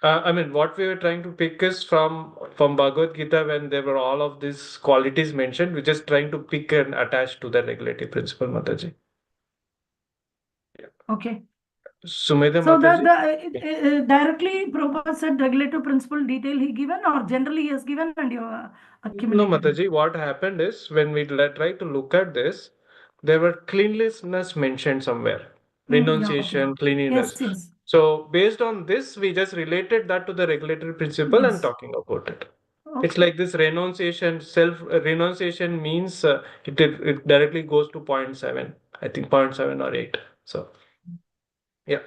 I mean, what we were trying to pick is from Bhagavad Gita when there were all of these qualities mentioned. We're just trying to pick and attach to the regulative principle, Mataji. Okay. Sumedha So Mataji. directly Prabhupada said regulative principle detail he given, or generally he has given and you No, accumulated. Mataji, what happened is when we try to look at this, there were cleanliness mentioned somewhere. Yeah, Renunciation, okay. cleanliness. Yes, yes. So based on this, we just related that to the regulatory principle and Yes. talking about it. It's Okay. like this renunciation, renunciation means it directly goes to 0.7, I think 0.7 or 8. So, yeah.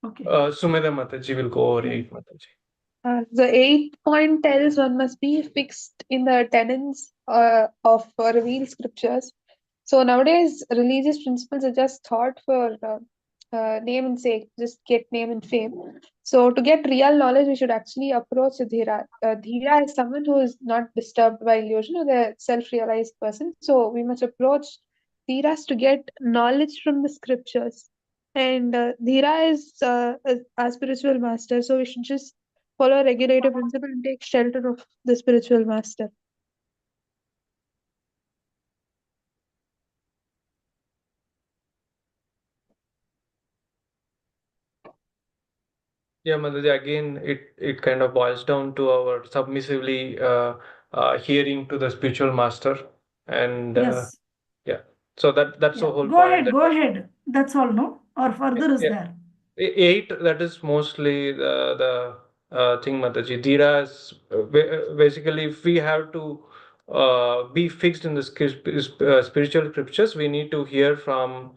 Okay. Sumedha Mataji will go over 8, Mataji. The 8 point tells one must be fixed in the tenets of revealed scriptures. So nowadays, religious principles are just taught for name and sake, just get name and fame. So to get real knowledge, we should actually approach a dhira. Dhira is someone who is not disturbed by illusion or the self-realized person. So we must approach dhiras to get knowledge from the scriptures. And dhira is a spiritual master. So we should just follow a regulative principle and take shelter of the spiritual master. Yeah, Mataji, again, it kind of boils down to our submissively hearing to the spiritual master. And Yes. yeah, so that's the Yeah. whole Go point. ahead, go ahead. That's all, no? Or further is Yeah. there? 8, that is mostly the thing, Mataji. Dhira is basically, if we have to be fixed in the spiritual scriptures, we need to hear from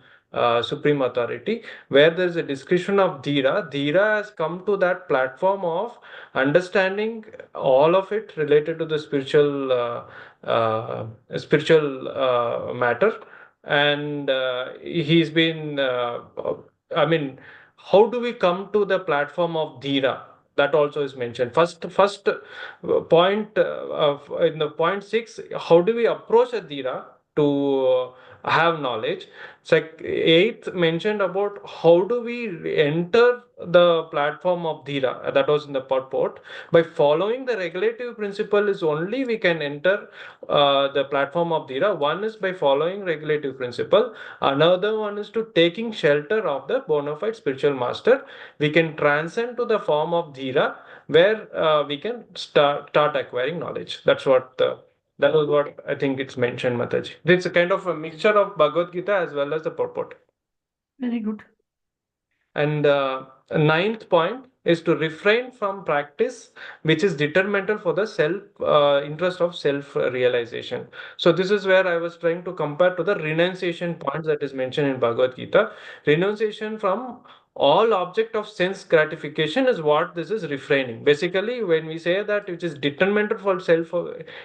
supreme authority. Where there's a description of Dhira, Dhira has come to that platform of understanding all of it related to the spiritual matter, and he's been I mean, how do we come to the platform of Dhira? That also is mentioned. First point in the point 6, how do we approach a Dhira to have knowledge? It's like 8th mentioned about how do we enter the platform of Dhira. That was in the purport. By following the regulative principle is only we can enter the platform of Dhira. One is by following regulative principle. Another one is to taking shelter of the bona fide spiritual master. We can transcend to the form of Dhira, where we can start acquiring knowledge. That was what I think it's mentioned, Mataji. It's a kind of a mixture of Bhagavad Gita as well as the purport. Very good. And 9th point is to refrain from practice which is detrimental for the interest of self realization. So this is where I was trying to compare to the renunciation points that is mentioned in Bhagavad Gita. Renunciation from all object of sense gratification is what this is refraining. Basically, when we say that which is detrimental for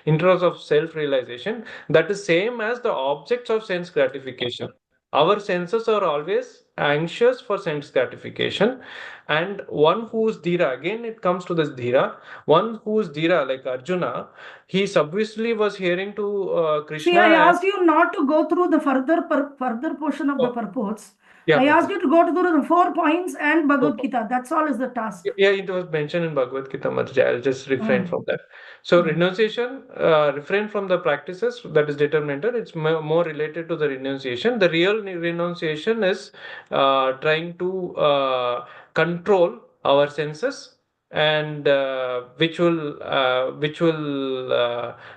interest of self realization, that is same as the objects of sense gratification. Our senses are always anxious for sense gratification, and one who's dhira, again it comes to this dhira, one who's dhira like Arjuna, he submissively was hearing to See, Krishna I and asked you not to go through the further portion of the oh, purports. yeah, I asked Mataji. you to go through the 4 points and Bhagavad Oh, Gita. That's all is the task. yeah, it was mentioned in Bhagavad Gita, Mataji. I'll just refrain Mm, from that. So mm. renunciation, refrain from the practices, that is determined. It's more related to the renunciation. The real renunciation is trying to control our senses, and which will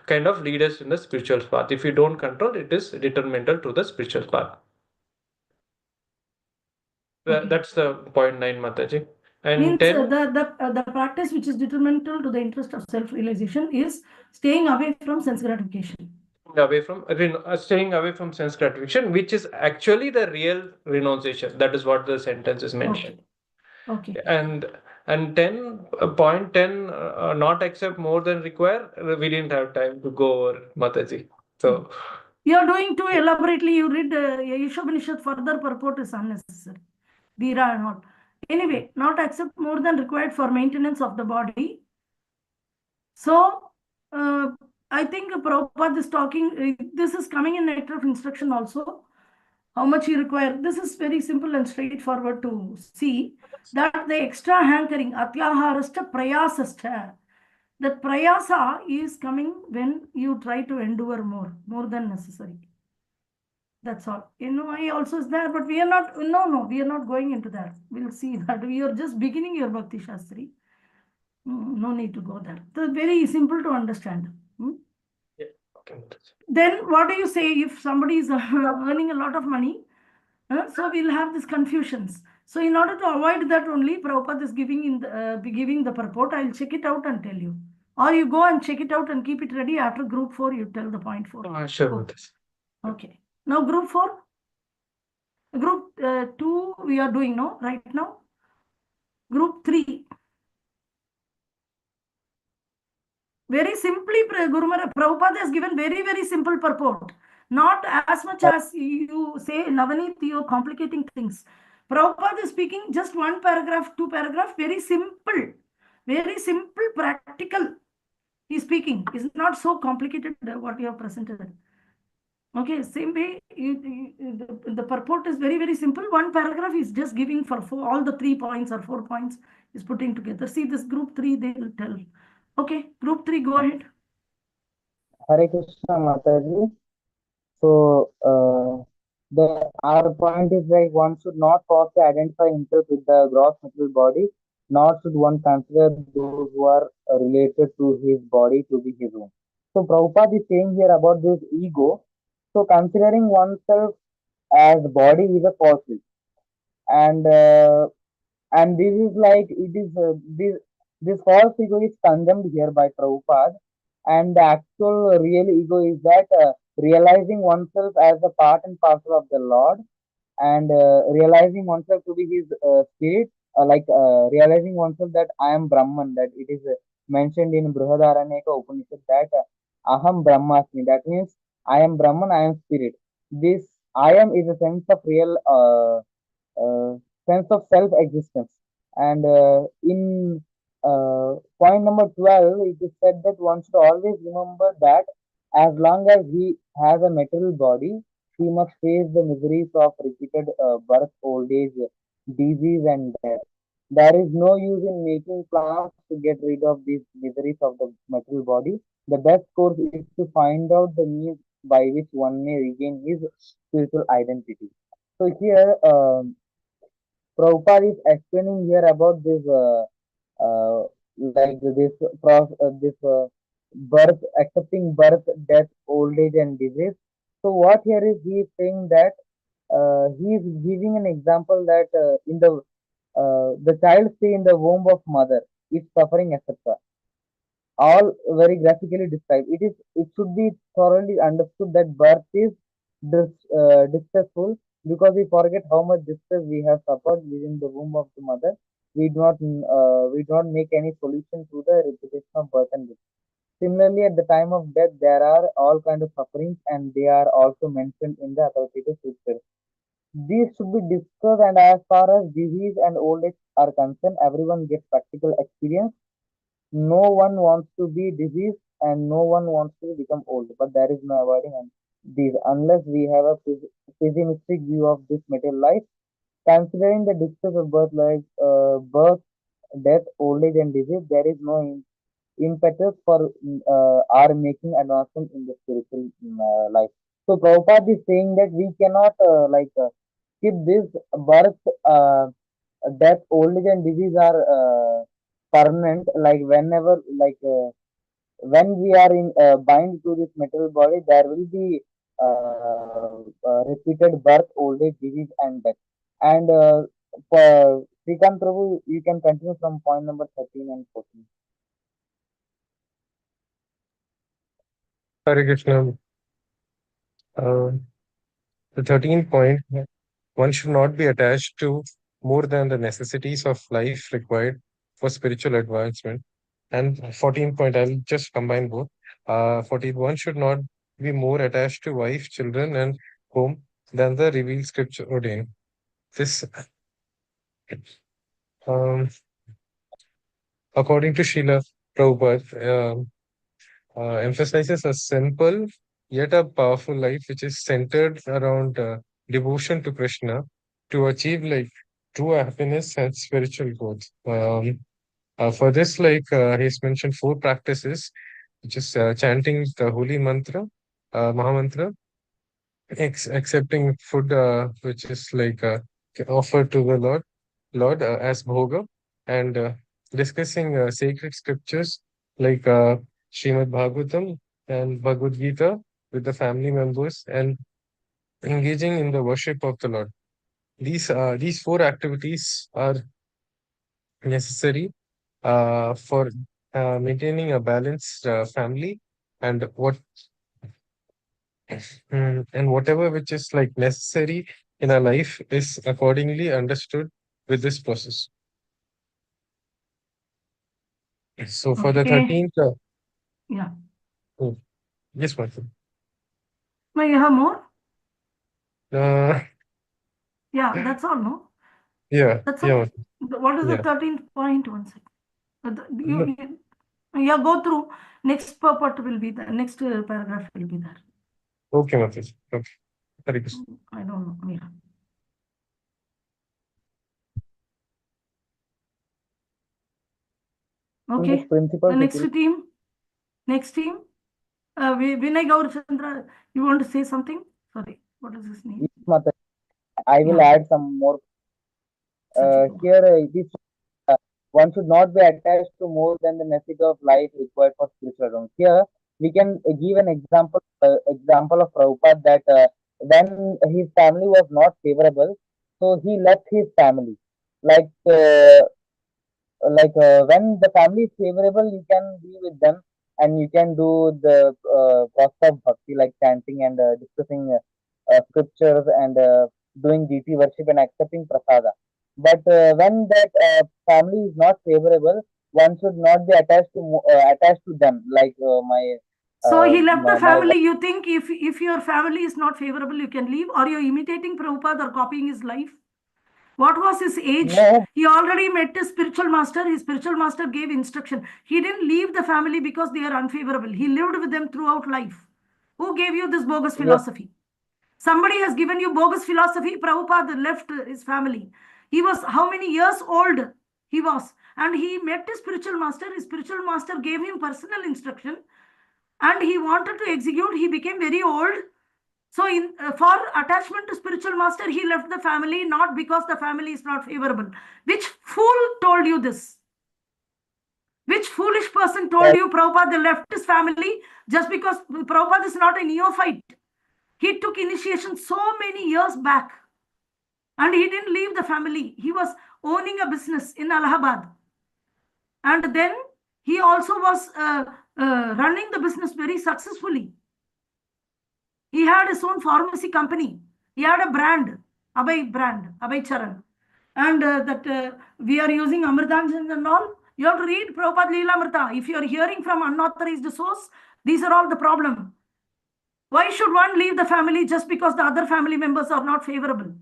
kind of lead us in the spiritual path. If you don't control, it is detrimental to the spiritual path. Okay. That's the point 9, Mataji. And Means 10. the practice which is detrimental to the interest of self-realization is staying away from sense gratification. Away from staying away from sense gratification, which is actually the real renunciation. That is what the sentence is mentioned. Okay. And 10 point 10, not accept more than require. We didn't have time to go over, Mataji. So You are doing too elaborately. You read Isopanisad, further purport is unnecessary. Dhira and all. Anyway, not accept more than required for maintenance of the body. So, I think Prabhupada is talking, this is coming in Nectar of Instruction also. How much you require. This is very simple and straightforward to see that the extra hankering, atyaharasta prayasasta, that prayasa is coming when you try to endure more than necessary. That's all. I also is there, but we are not, no, we are not going into that. We'll see that. We are just beginning your Bhakti Shastri. No need to go there. So very simple to understand. yeah, okay, Mataji. Then what do you say if somebody is earning a lot of money? So we'll have these confusions. So in order to avoid that only, Prabhupada is giving the purport. I'll check it out and tell you. Or you go and check it out and keep it ready. After group 4, you tell the point 4. Sure, Go. Mataji. Okay. Now group 4. Group 2 we are doing no right now. Group 3. Very simply, Guru Maharaj, Prabhupada has given very simple purport. Not as much as you say, Navaneet, you're complicating things. Prabhupada is speaking just 1 paragraph, 2 paragraph, very simple, practical. He's speaking. It's not so complicated what you have presented. Okay, same way, the purport is very simple. 1 paragraph is just giving for all the 3 points or 4 points is putting together. See this group 3, they will tell. Okay, group 3, go ahead. Hare Krishna Mataji. So our point is like one should not falsely identify himself with the gross material body, nor should one consider those who are related to his body to be his own. So Prabhupada is saying here about this ego. So considering oneself as body is a falsehood, and this is like it is this false ego is condemned here by Prabhupada, and the actual real ego is that realizing oneself as a part and parcel of the Lord, and realizing oneself to be his spirit, realizing oneself that I am Brahman, that it is mentioned in Brihadaranyaka Upanishad that Aham Brahmasmi, that means I am Brahman, I am spirit. This I am is a sense of real sense of self existence. And in point number 12, it is said that one should always remember that as long as he has a material body, he must face the miseries of repeated birth, old age, disease, and death. There is no use in making plans to get rid of these miseries of the material body. The best course is to find out the means by which one may regain his spiritual identity. So here, Prabhupada is explaining here about this, like this birth, accepting birth, death, old age, and disease. So what here is he is saying that he is giving an example that in the child stay in the womb of mother is suffering, etc. All very graphically described. It should be thoroughly understood that birth is distressful, because we forget how much distress we have suffered within the womb of the mother. We do not make any solution to the repetition of birth and death. Similarly, at the time of death, there are all kind of sufferings, and they are also mentioned in the authoritative scriptures. These should be discussed, and as far as disease and old age are concerned, everyone gets practical experience. No one wants to be diseased and no one wants to become old, but there is no avoiding these unless we have a pessimistic view of this material life. Considering the distance of birth, like birth, death, old age, and disease, there is no impetus for our making advancement in the spiritual life. So Prabhupada is saying that we cannot skip this birth, death, old age, and disease are permanent. Like whenever, when we are in bind to this material body, there will be repeated birth, old age, disease, and death. And for Srikant Prabhu, you can continue from point number 13 and 14. Hare Krishna. The 13th point, one should not be attached to more than the necessities of life required for spiritual advancement. And 14th point, I'll just combine both. 14th, one should not be more attached to wife, children, and home than the revealed scripture ordain. This, according to Srila Prabhupada, emphasizes a simple yet a powerful life which is centered around devotion to Krishna to achieve like true happiness and spiritual growth. For this, he's mentioned 4 practices, which is chanting the holy mantra, Mahamantra, accepting food which is offered to the Lord as bhoga, and discussing sacred scriptures like Srimad Bhagavatam and Bhagavad Gita with the family members, and engaging in the worship of the Lord. These 4 activities are necessary for maintaining a balanced family, and whatever which is like necessary in our life is accordingly understood with this process. So for the Okay. 13th, Yeah. yes, Martha. May you have more? Uh, Yeah, that's all, no? yeah, That's yeah, all. Martha. What is the Yeah. 13th point? One second. No. Yeah, go through. Next part will be there. Next paragraph will be there. Okay, Martha. Okay. Hare Krishna. I don't know. Yeah. Okay. Principle The next team. Next team. Vinay Gaur Chandra, you want to say something? Sorry, what is his name? Yes, Mata. I will Yeah. add some more. Here, one should not be attached to more than the necessity of life required for spiritual growth. Here, we can give an example of Prabhupada that when his family was not favorable, so he left his family. Like when the family is favorable, you can be with them and you can do the process of bhakti, like chanting and discussing scriptures and doing deity worship and accepting prasada. But when that family is not favorable, one should not be attached to them. Like So he left the my family. You think if your family is not favorable, you can leave, or you're imitating Prabhupada or copying his life? What was his age? No. He already met his spiritual master. His spiritual master gave instruction. He didn't leave the family because they are unfavorable. He lived with them throughout life. Who gave you this bogus philosophy? Somebody has given you bogus philosophy. Prabhupada left his family. He was how many years old he was? And he met his spiritual master. His spiritual master gave him personal instruction. And he wanted to execute. He became very old. So for attachment to spiritual master, he left the family, not because the family is not favorable. Which fool told you this? Which foolish person told you Prabhupada left his family just because Prabhupada is not a neophyte? He took initiation so many years back. And he didn't leave the family. He was owning a business in Allahabad. And then he also was running the business very successfully. He had his own pharmacy company. He had a brand, Abhay Charan. And we are using Amritanjan and all. You have to read Prabhupada Leela Amrita. If you are hearing from unauthorized source, these are all the problem. Why should one leave the family just because the other family members are not favorable?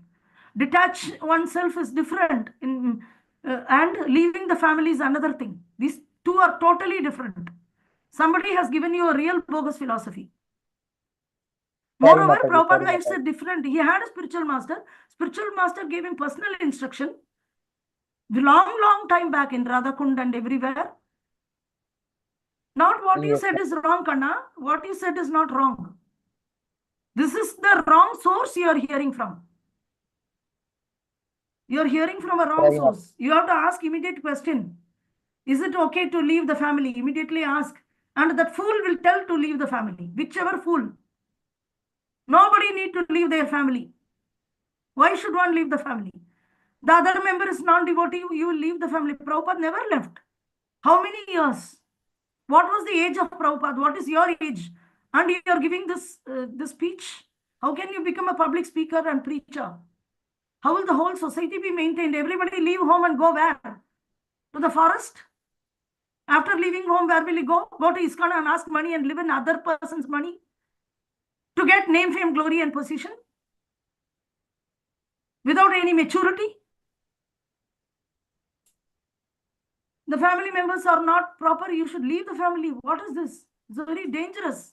detach oneself is different, and leaving the family is another thing. These two are totally different. Somebody has given you a real bogus philosophy. Sorry, Moreover, Mataji, Prabhupada's sorry, life is Mataji. different. He had a spiritual master. Spiritual master gave him personal instruction long time back in Radhakund and everywhere. Not what you Yes, said is wrong, Kanna. What you said is not wrong. This is the wrong source you are hearing from. You are hearing from a wrong sorry, source. You have to ask immediate question. Is it okay to leave the family? Immediately ask. And that fool will tell to leave the family. Whichever fool. Nobody need to leave their family. Why should one leave the family? The other member is non-devotee, you will leave the family. Prabhupada never left. How many years? What was the age of Prabhupada? What is your age? And you are giving this speech. How can you become a public speaker and preacher? How will the whole society be maintained? Everybody leave home and go where? To the forest? After leaving home, where will you go? Go to ISKCON and ask money and live in other person's money? To get name, fame, glory and position? Without any maturity? The family members are not proper, you should leave the family. What is this? It's very dangerous.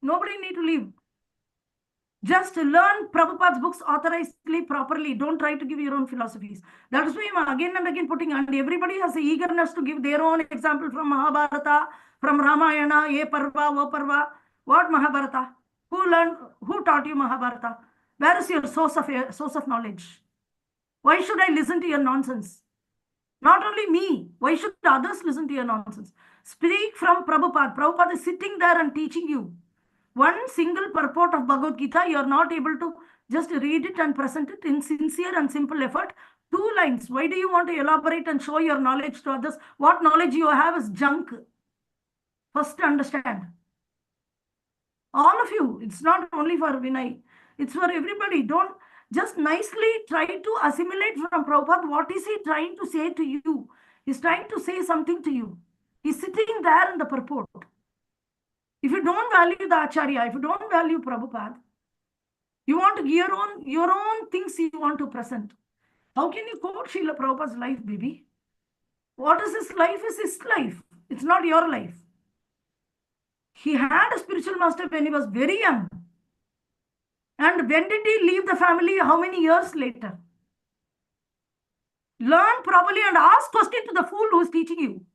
Nobody need to leave. Just learn Prabhupada's books authorizedly, properly. Don't try to give your own philosophies. That is why I'm again and again putting, and everybody has the eagerness to give their own example from Mahabharata, from Ramayana, A Parva, O Parva. What Mahabharata? Who taught you Mahabharata? Where is your source of knowledge? Why should I listen to your nonsense? Not only me, why should others listen to your nonsense? Speak from Prabhupada. Prabhupada is sitting there and teaching you. One single purport of Bhagavad Gita, you are not able to just read it and present it in sincere and simple effort. 2 lines. Why do you want to elaborate and show your knowledge to others? What knowledge you have is junk. First understand. All of you. It's not only for Vinay. It's for everybody. Don't just nicely try to assimilate from Prabhupada. What is he trying to say to you? He's trying to say something to you. He's sitting there in the purport. If you don't value the Acharya, if you don't value Prabhupada, you want to your own things you want to present. How can you quote Srila Prabhupada's life, baby? What is his life? Is his life. It's not your life. He had a spiritual master when he was very young. And when did he leave the family? How many years later? Learn properly and ask question to the fool who is teaching you.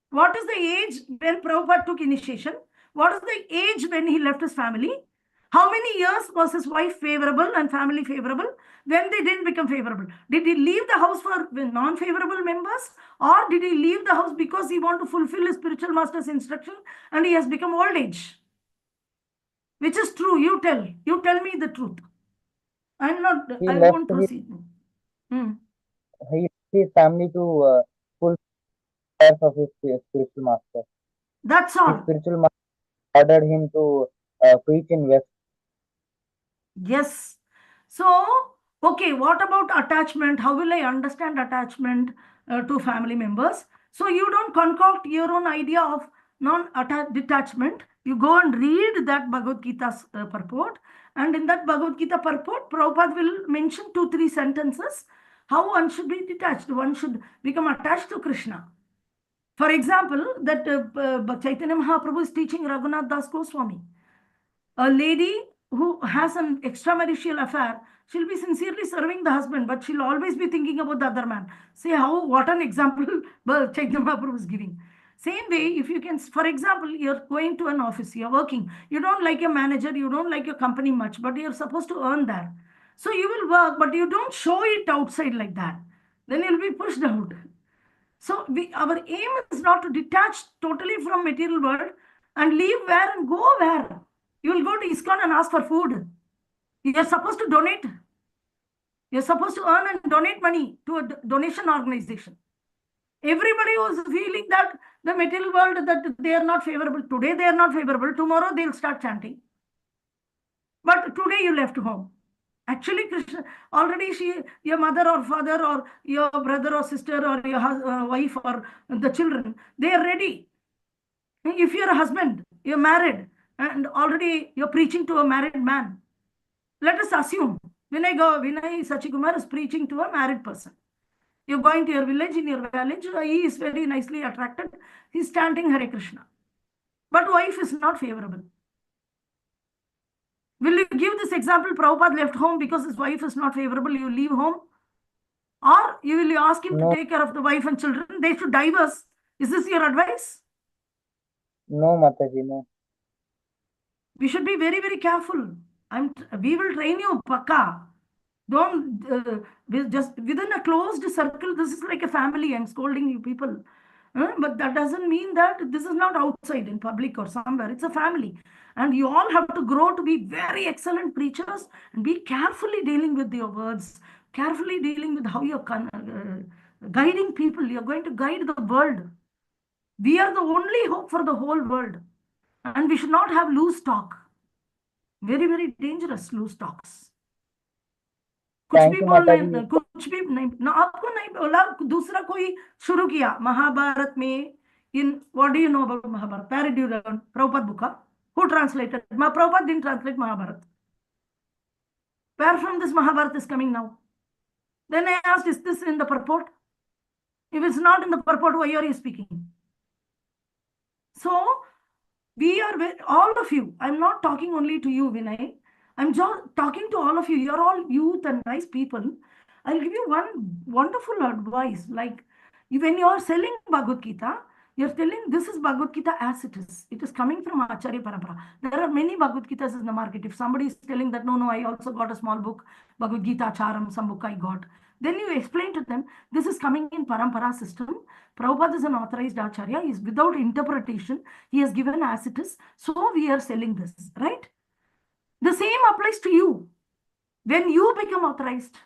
What is the age when Prabhupada took initiation? What is the age when he left his family? How many years was his wife favorable and family favorable? When they didn't become favorable? Did he leave the house for non-favorable members? Or did he leave the house because he want to fulfill his spiritual master's instruction and he has become old age? Which is true? You tell. You tell me the truth. I won't proceed. He left his family to fulfill the of his spiritual master. That's all. His spiritual master ordered him to preach in West. Yes. So, okay, what about attachment? How will I understand attachment to family members? So you don't concoct your own idea of detachment. You go and read that Bhagavad Gita's purport. And in that Bhagavad Gita purport, Prabhupada will mention 2-3 sentences how one should be detached. One should become attached to Krishna. For example, that Chaitanya Mahaprabhu is teaching Raghunath Das Goswami. A lady who has an extramarital affair, she'll be sincerely serving the husband, but she'll always be thinking about the other man. See what an example Chaitanya Mahaprabhu is giving. Same way, if you can, for example, you're going to an office, you're working, you don't like your manager, you don't like your company much, but you're supposed to earn there. So you will work, but you don't show it outside like that. Then you'll be pushed out. So our aim is not to detach totally from material world and leave where and go where. You will go to ISKCON and ask for food. You're supposed to donate. You're supposed to earn and donate money to a donation organization. Everybody who's feeling that the material world, that they are not favorable. Today they are not favorable. Tomorrow they'll start chanting. But today you left home. Actually, Krishna, already your mother or father or your brother or sister or your wife or the children, they are ready. If you're a husband, you're married, and already you're preaching to a married man. Let us assume Vinay Sachikumar is preaching to a married person. You're going to your village, in your village, he is very nicely attracted. He's chanting Hare Krishna. But wife is not favorable. Will you give this example? Prabhupada left home because his wife is not favorable. You leave home? Or you will ask him No. to take care of the wife and children? They should divorce. Is this your advice? No, Mataji, no. We should be very, very careful. We will train you, Pakka. Don't just within a closed circle. This is like a family. I'm scolding you people. But that doesn't mean that this is not outside in public or somewhere. It's a family. And you all have to grow to be very excellent preachers and be carefully dealing with your words, carefully dealing with how you're guiding people. You're going to guide the world. We are the only hope for the whole world. And we should not have loose talk. Very, very dangerous loose talks. कुछ Thank भी you, बोलना Mataji. है, कुछ भी नहीं ना, आपको नहीं बोला, दूसरा कोई शुरू किया महाभारत में. In what do you know about Mahabharata? Where did you learn? Prabhupada book. Who translated? Prabhupada didn't translate Mahabharata. Where from this Mahabharata is coming now? Then I asked, is this in the purport? If it's not in the purport, why are you speaking? So we are all of you. I'm not talking only to you, Vinay. I'm just talking to all of you. You're all youth and nice people. I'll give you one wonderful advice. Like when you are selling Bhagavad Gita, you're telling this is Bhagavad Gita as it is. It is coming from Acharya Parampara. There are many Bhagavad Gitas in the market. If somebody is telling that, no, I also got a small book, Bhagavad Gita Charam, some book I got. Then you explain to them, this is coming in Parampara system. Prabhupada is an authorized Acharya. He is without interpretation. He has given as it is. So we are selling this, right? The same applies to you. When you become authorized,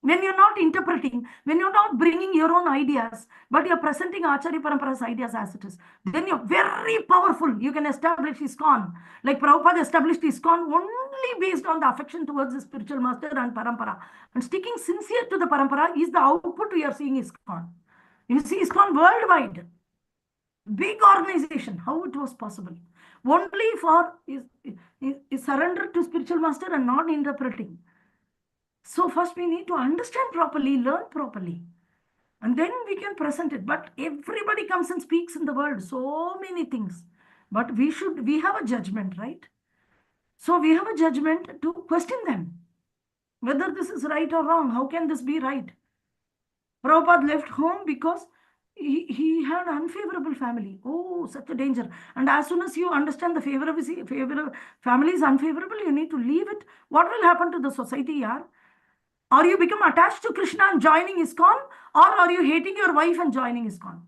when you're not interpreting, when you're not bringing your own ideas, but you're presenting Acharya Parampara's ideas as it is, then you're very powerful. You can establish ISKCON. Like Prabhupada established ISKCON only based on the affection towards the spiritual master and Parampara. And sticking sincere to the Parampara is the output we are seeing ISKCON. You see ISKCON worldwide. Big organization. How it was possible? Only for is surrender to spiritual master and not interpreting. So first we need to understand properly, learn properly, and then we can present it. But everybody comes and speaks in the world, so many things. But we have a judgment, right? So we have a judgment to question them. Whether this is right or wrong, how can this be right? Prabhupada left home because he had unfavorable family. Oh, such a danger. And as soon as you understand the family is unfavorable, you need to leave it. What will happen to the society, yaar? Or you become attached to Krishna and joining ISKCON, or are you hating your wife and joining ISKCON?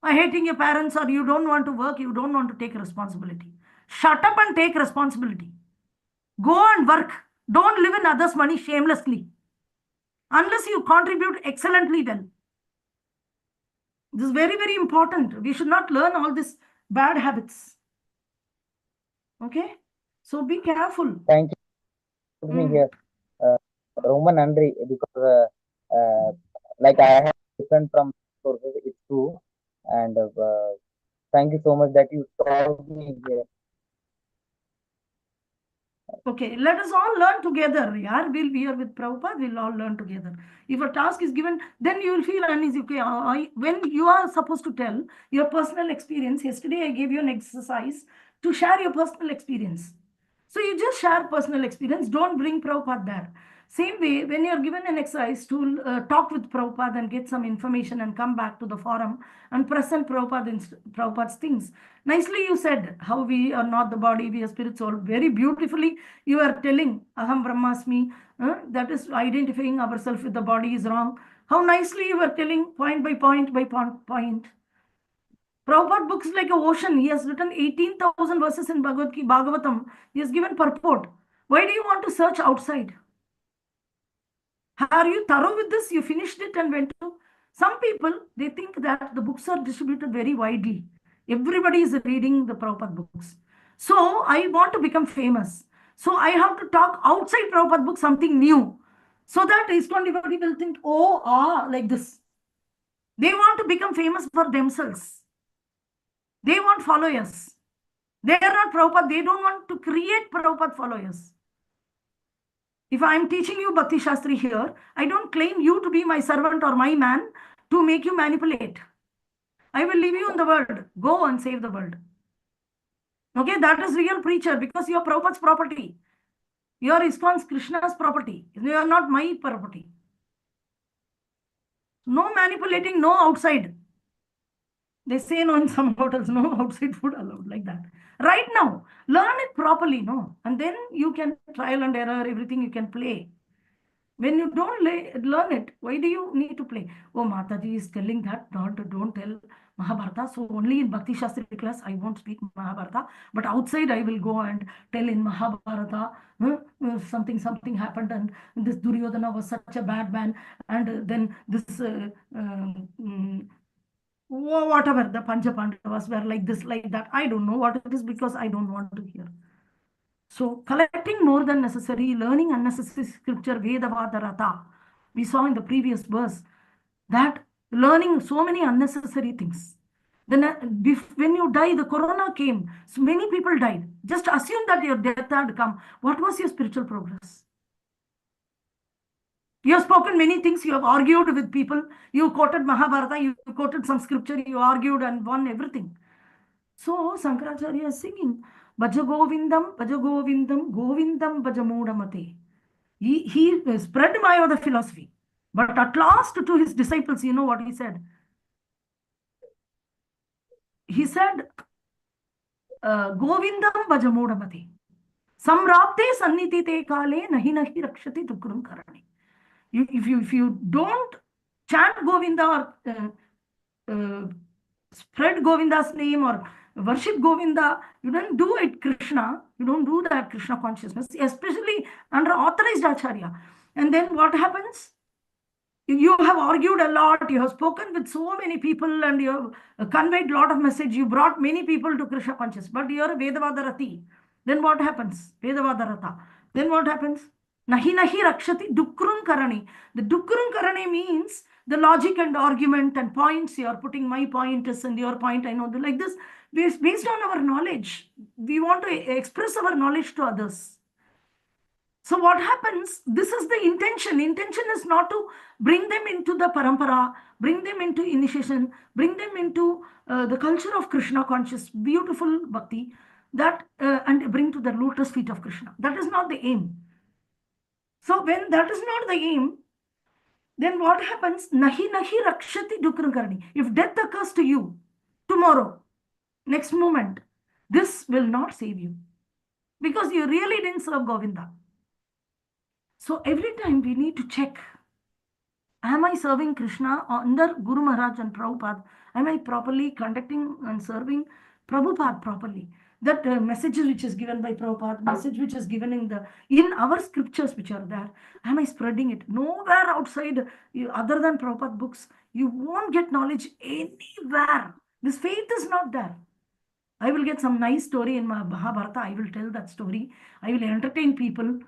Or hating your parents, or you don't want to work, you don't want to take responsibility. Shut up and take responsibility. Go and work. Don't live in others' money shamelessly. Unless you contribute excellently then. This is very, very important. We should not learn all these bad habits. Okay? So be careful. Thank you for me here. ரொம்ப நன்றி, because like I have listened from sources, it's true, and thank you so much that you taught me here. Okay, let us all learn together. Yeah, we'll be here with Prabhupada, we'll all learn together. If a task is given, then you will feel uneasy. Okay, when you are supposed to tell your personal experience, yesterday I gave you an exercise to share your personal experience. So you just share personal experience, don't bring Prabhupada there. Same way, when you're given an exercise to talk with Prabhupada and get some information and come back to the forum and present Prabhupada's things. Nicely you said how we are not the body, we are spirit soul. Very beautifully you are telling Aham Brahmasmi, that is identifying ourselves with the body is wrong. How nicely you are telling point by point by point. Prabhupada books like an ocean. He has written 18,000 verses in Bhagavatam. He has given purport. Why do you want to search outside? Are you thorough with this? You finished it and went to... Some people, they think that the books are distributed very widely. Everybody is reading the Prabhupada books. So I want to become famous. So I have to talk outside Prabhupada book something new. So that ISKCON devotee will think, like this. They want to become famous for themselves. They want followers. They are not Prabhupada. They don't want to create Prabhupada followers. If I am teaching you Bhakti Shastri here, I don't claim you to be my servant or my man to make you manipulate. I will leave you in the world. Go and save the world. Okay, that is real preacher, because you are Prabhupada's property. You are ISKCON's Krishna's property. You are not my property. No manipulating, no outside. They say no in some hotels, no outside food allowed, like that. Right now, learn it properly, no? And then you can trial and error, everything you can play. When you don't learn it, why do you need to play? Oh, Mataji is telling that don't tell Mahabharata. So only in Bhakti Shastri class I won't speak Mahabharata, but outside I will go and tell in Mahabharata something happened, and this Duryodhana was such a bad man, and then this whatever, the Pancha Pandavas were like this, like that. I don't know what it is, because I don't want to hear. So collecting more than necessary, learning unnecessary scripture, Vedavada Rata. We saw in the previous verse that learning so many unnecessary things. Then when you die, the corona came, so many people died. Just assume that your death had come. What was your spiritual progress? You have spoken many things, you have argued with people, you quoted Mahabharata, you quoted some scripture, you argued and won everything. So Sankaracharya is singing, Bhaja Govindam, Govindam Bhaja Mudamate. He spread Mayavada philosophy. But at last to his disciples, you know what he said? He said, Govindam Bhaja Mudamate. Samrapte Sannitite Kale Nahi Rakshati Dukrum Karani. If you don't chant Govinda or spread Govinda's name or worship Govinda, you don't do it Krishna, you don't do that Krishna consciousness, especially under authorized Acharya. And then what happens? You have argued a lot, you have spoken with so many people, and you have conveyed a lot of message, you brought many people to Krishna consciousness, but you are a Vedavada Rati. Then what happens? Vedavada Rata. Then what happens? Nahi rakshati dukrun karani. The dukrun karani means the logic and argument and points. You are putting my point is and your point, I know, like this. Based on our knowledge, we want to express our knowledge to others. So what happens? This is the intention. Intention is not to bring them into the parampara, bring them into initiation, bring them into the culture of Krishna conscious, beautiful bhakti, that and bring to the lotus feet of Krishna. That is not the aim. So when that is not the aim, then what happens? Nahi rakshati dukram karani. If death occurs to you tomorrow, next moment, this will not save you, because you really didn't serve Govinda. So every time we need to check, am I serving Krishna under Guru Maharaj and Prabhupada? Am I properly conducting and serving Prabhupada properly? That message which is given by Prabhupada, message which is given in our scriptures which are there, am I spreading it? Nowhere outside, other than Prabhupada books, you won't get knowledge anywhere. This faith is not there. I will get some nice story in Mahabharata, I will tell that story. I will entertain people.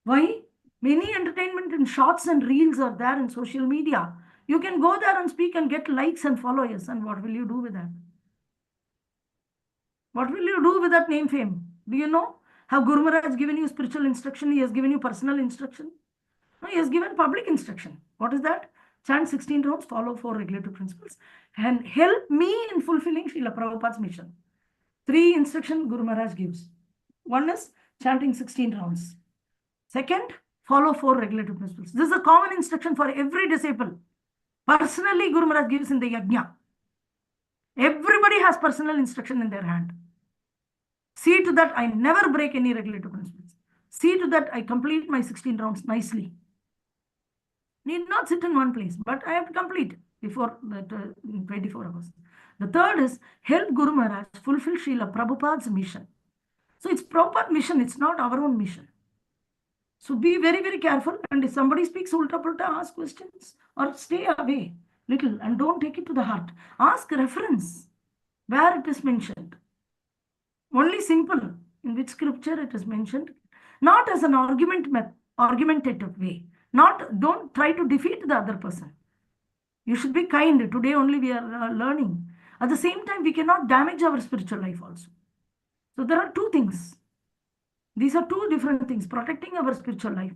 Why? Many entertainment in shorts and reels are there in social media. You can go there and speak and get likes and followers. And what will you do with that? What will you do with that name fame? Do you know? Have Guru Maharaj has given you spiritual instruction? He has given you personal instruction? No, he has given public instruction. What is that? Chant 16 rounds, follow 4 regulative principles, and help me in fulfilling Srila Prabhupada's mission. 3 instructions Guru Maharaj gives. One is chanting 16 rounds. Second, follow 4 regulative principles. This is a common instruction for every disciple. Personally, Guru Maharaj gives in the yajna. Everybody has personal instruction in their hand. See to that I never break any regulative principles. See to that I complete my 16 rounds nicely. Need not sit in one place, but I have to complete before that 24 hours. The third is help Guru Maharaj fulfill Srila Prabhupada's mission. So it's Prabhupada's mission, it's not our own mission. So be very, very careful. And if somebody speaks ulta pulta, ask questions or stay away little and don't take it to the heart. Ask reference where it is mentioned. Only simple in which scripture it is mentioned. Not as an argumentative way. Don't try to defeat the other person. You should be kind. Today only we are learning. At the same time, we cannot damage our spiritual life also. So there are two things. These are two different things, protecting our spiritual life.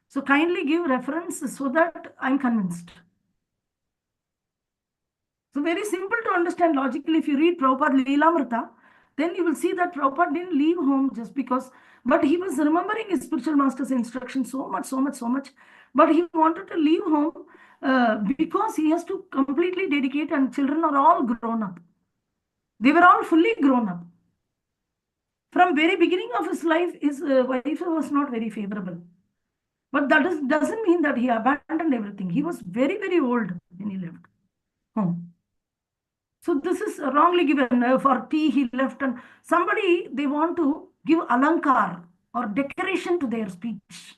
So kindly give reference so that I'm convinced. So very simple to understand logically. If you read Prabhupada Leelamrita, then you will see that Prabhupada didn't leave home just because, but he was remembering his spiritual master's instruction so much. But he wanted to leave home because he has to completely dedicate, and children are all grown up. They were all fully grown up. From very beginning of his life, his wife was not very favorable. But that doesn't mean that he abandoned everything. He was very, very old when he left home. So this is wrongly given. For tea, he left, and somebody, they want to give alankar or decoration to their speech.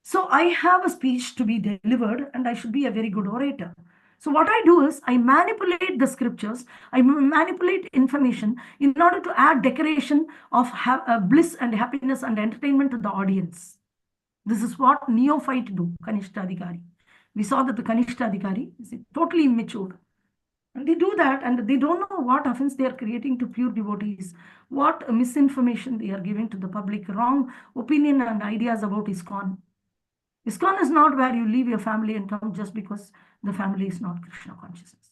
So I have a speech to be delivered, and I should be a very good orator. So what I do is I manipulate the scriptures, I manipulate information in order to add decoration of bliss and happiness and entertainment to the audience. This is what neophyte do, Kanishtadhikari. We saw that the Kanishtadhikari is totally immature. And they do that, and they don't know what offense they are creating to pure devotees, what misinformation they are giving to the public, wrong opinion and ideas about ISKCON. ISKCON is not where you leave your family and come just because the family is not Krishna consciousness.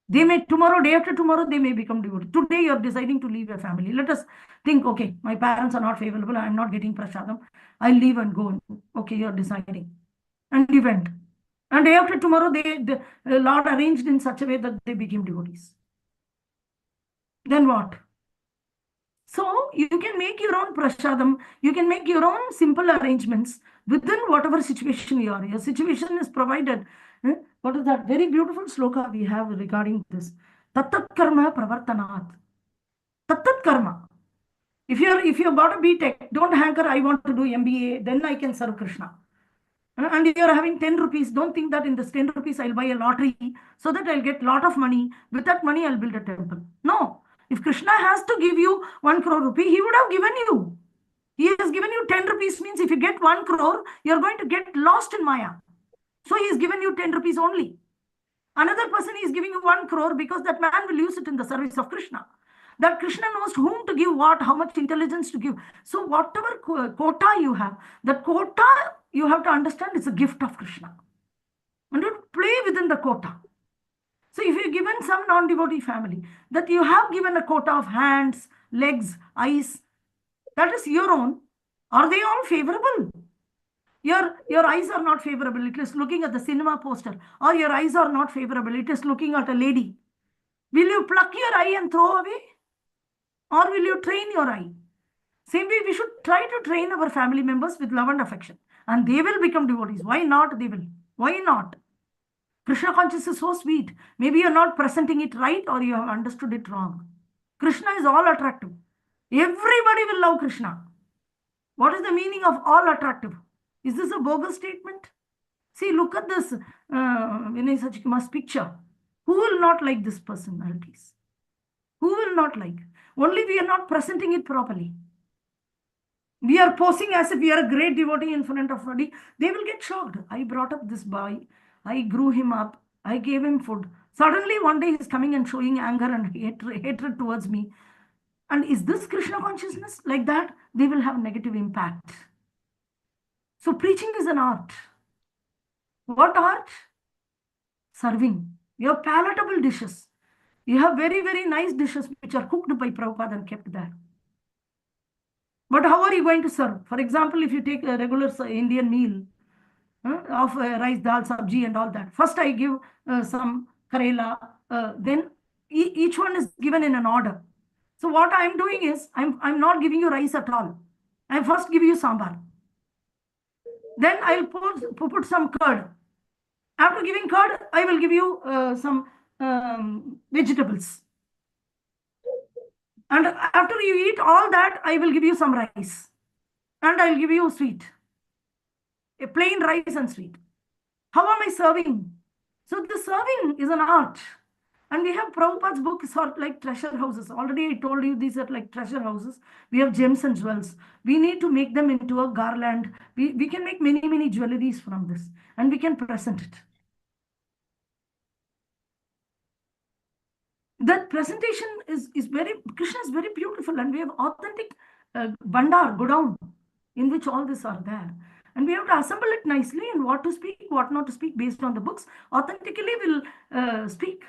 They may tomorrow, day after tomorrow, they may become devotees. Today, you're deciding to leave your family. Let us think, okay, my parents are not favorable. I'm not getting prasadam. I'll leave and go. Okay, you're deciding. And you went. And day after tomorrow, the Lord arranged in such a way that they became devotees. Then what? So you can make your own prasadam. You can make your own simple arrangements within whatever situation you are. Your situation is provided. What is that very beautiful sloka we have regarding this? Tattat karma pravartanat. Tattat karma. If you're got a BTech, don't hanker, I want to do MBA, then I can serve Krishna. And if you're having 10 rupees, don't think that in this 10 rupees I'll buy a lottery so that I'll get a lot of money. With that money, I'll build a temple. No. If Krishna has to give you 1 crore rupee, he would have given you. He has given you 10 rupees, means if you get 1 crore, you're going to get lost in Maya. So he has given you 10 rupees only. Another person is giving you 1 crore because that man will use it in the service of Krishna. That Krishna knows whom to give what, how much intelligence to give. So whatever quota you have, that quota you have to understand it's a gift of Krishna. And you play within the quota. So if you're given some non-devotee family, that you have given a quota of hands, legs, eyes, that is your own. Are they all favorable? Your eyes are not favorable. It is looking at the cinema poster. Or your eyes are not favorable. It is looking at a lady. Will you pluck your eye and throw away? Or will you train your eye? Same way, we should try to train our family members with love and affection. And they will become devotees. Why not? They will. Why not? Krishna consciousness is so sweet. Maybe you're not presenting it right or you have understood it wrong. Krishna is all attractive. Everybody will love Krishna. What is the meaning of all attractive? Is this a bogus statement? See, look at this Vinay Sachikumar's picture. Who will not like this personalities? Who will not like? Only we are not presenting it properly. We are posing as if we are a great devotee in front of somebody. They will get shocked. I brought up this boy. I grew him up. I gave him food. Suddenly one day he's coming and showing anger and hatred towards me. And is this Krishna consciousness? Like that, they will have negative impact. So preaching is an art. What art? Serving. You have palatable dishes. You have very, very nice dishes which are cooked by Prabhupada and kept there. But how are you going to serve? For example, if you take a regular Indian meal of rice, dal, sabji and all that. First I give some karela. Then each one is given in an order. So what I'm doing is, I'm not giving you rice at all. I first give you sambar. Then I'll put some curd. After giving curd, I will give you some vegetables. And after you eat all that, I will give you some rice. And I'll give you sweet. A plain rice and sweet. How am I serving? So the serving is an art. And we have Prabhupada's books are like treasure houses. Already I told you these are like treasure houses. We have gems and jewels. We need to make them into a garland. We can make many, many jewelries from this. And we can present it. That presentation is very, Krishna is very beautiful, and we have authentic bandar, godown, in which all this are there. And we have to assemble it nicely, and what to speak, what not to speak based on the books. Authentically will speak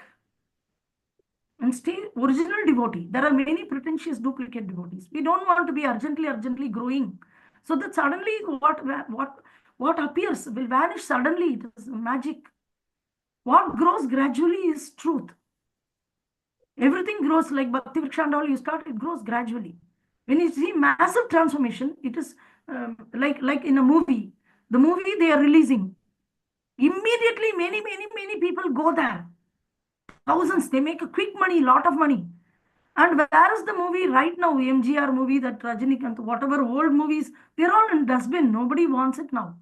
and stay original devotee. There are many pretentious duplicate devotees. We don't want to be urgently growing. So that suddenly what appears will vanish suddenly. It is magic. What grows gradually is truth. Everything grows like Bhakti Vriksha and all. You start, it grows gradually. When you see massive transformation, it is like in a movie. The movie they are releasing. Immediately, many people go there. Thousands, they make a quick money, lot of money. And where is the movie right now? MGR movie, that Rajinikanth, whatever old movies, they're all in dustbin. Nobody wants it now.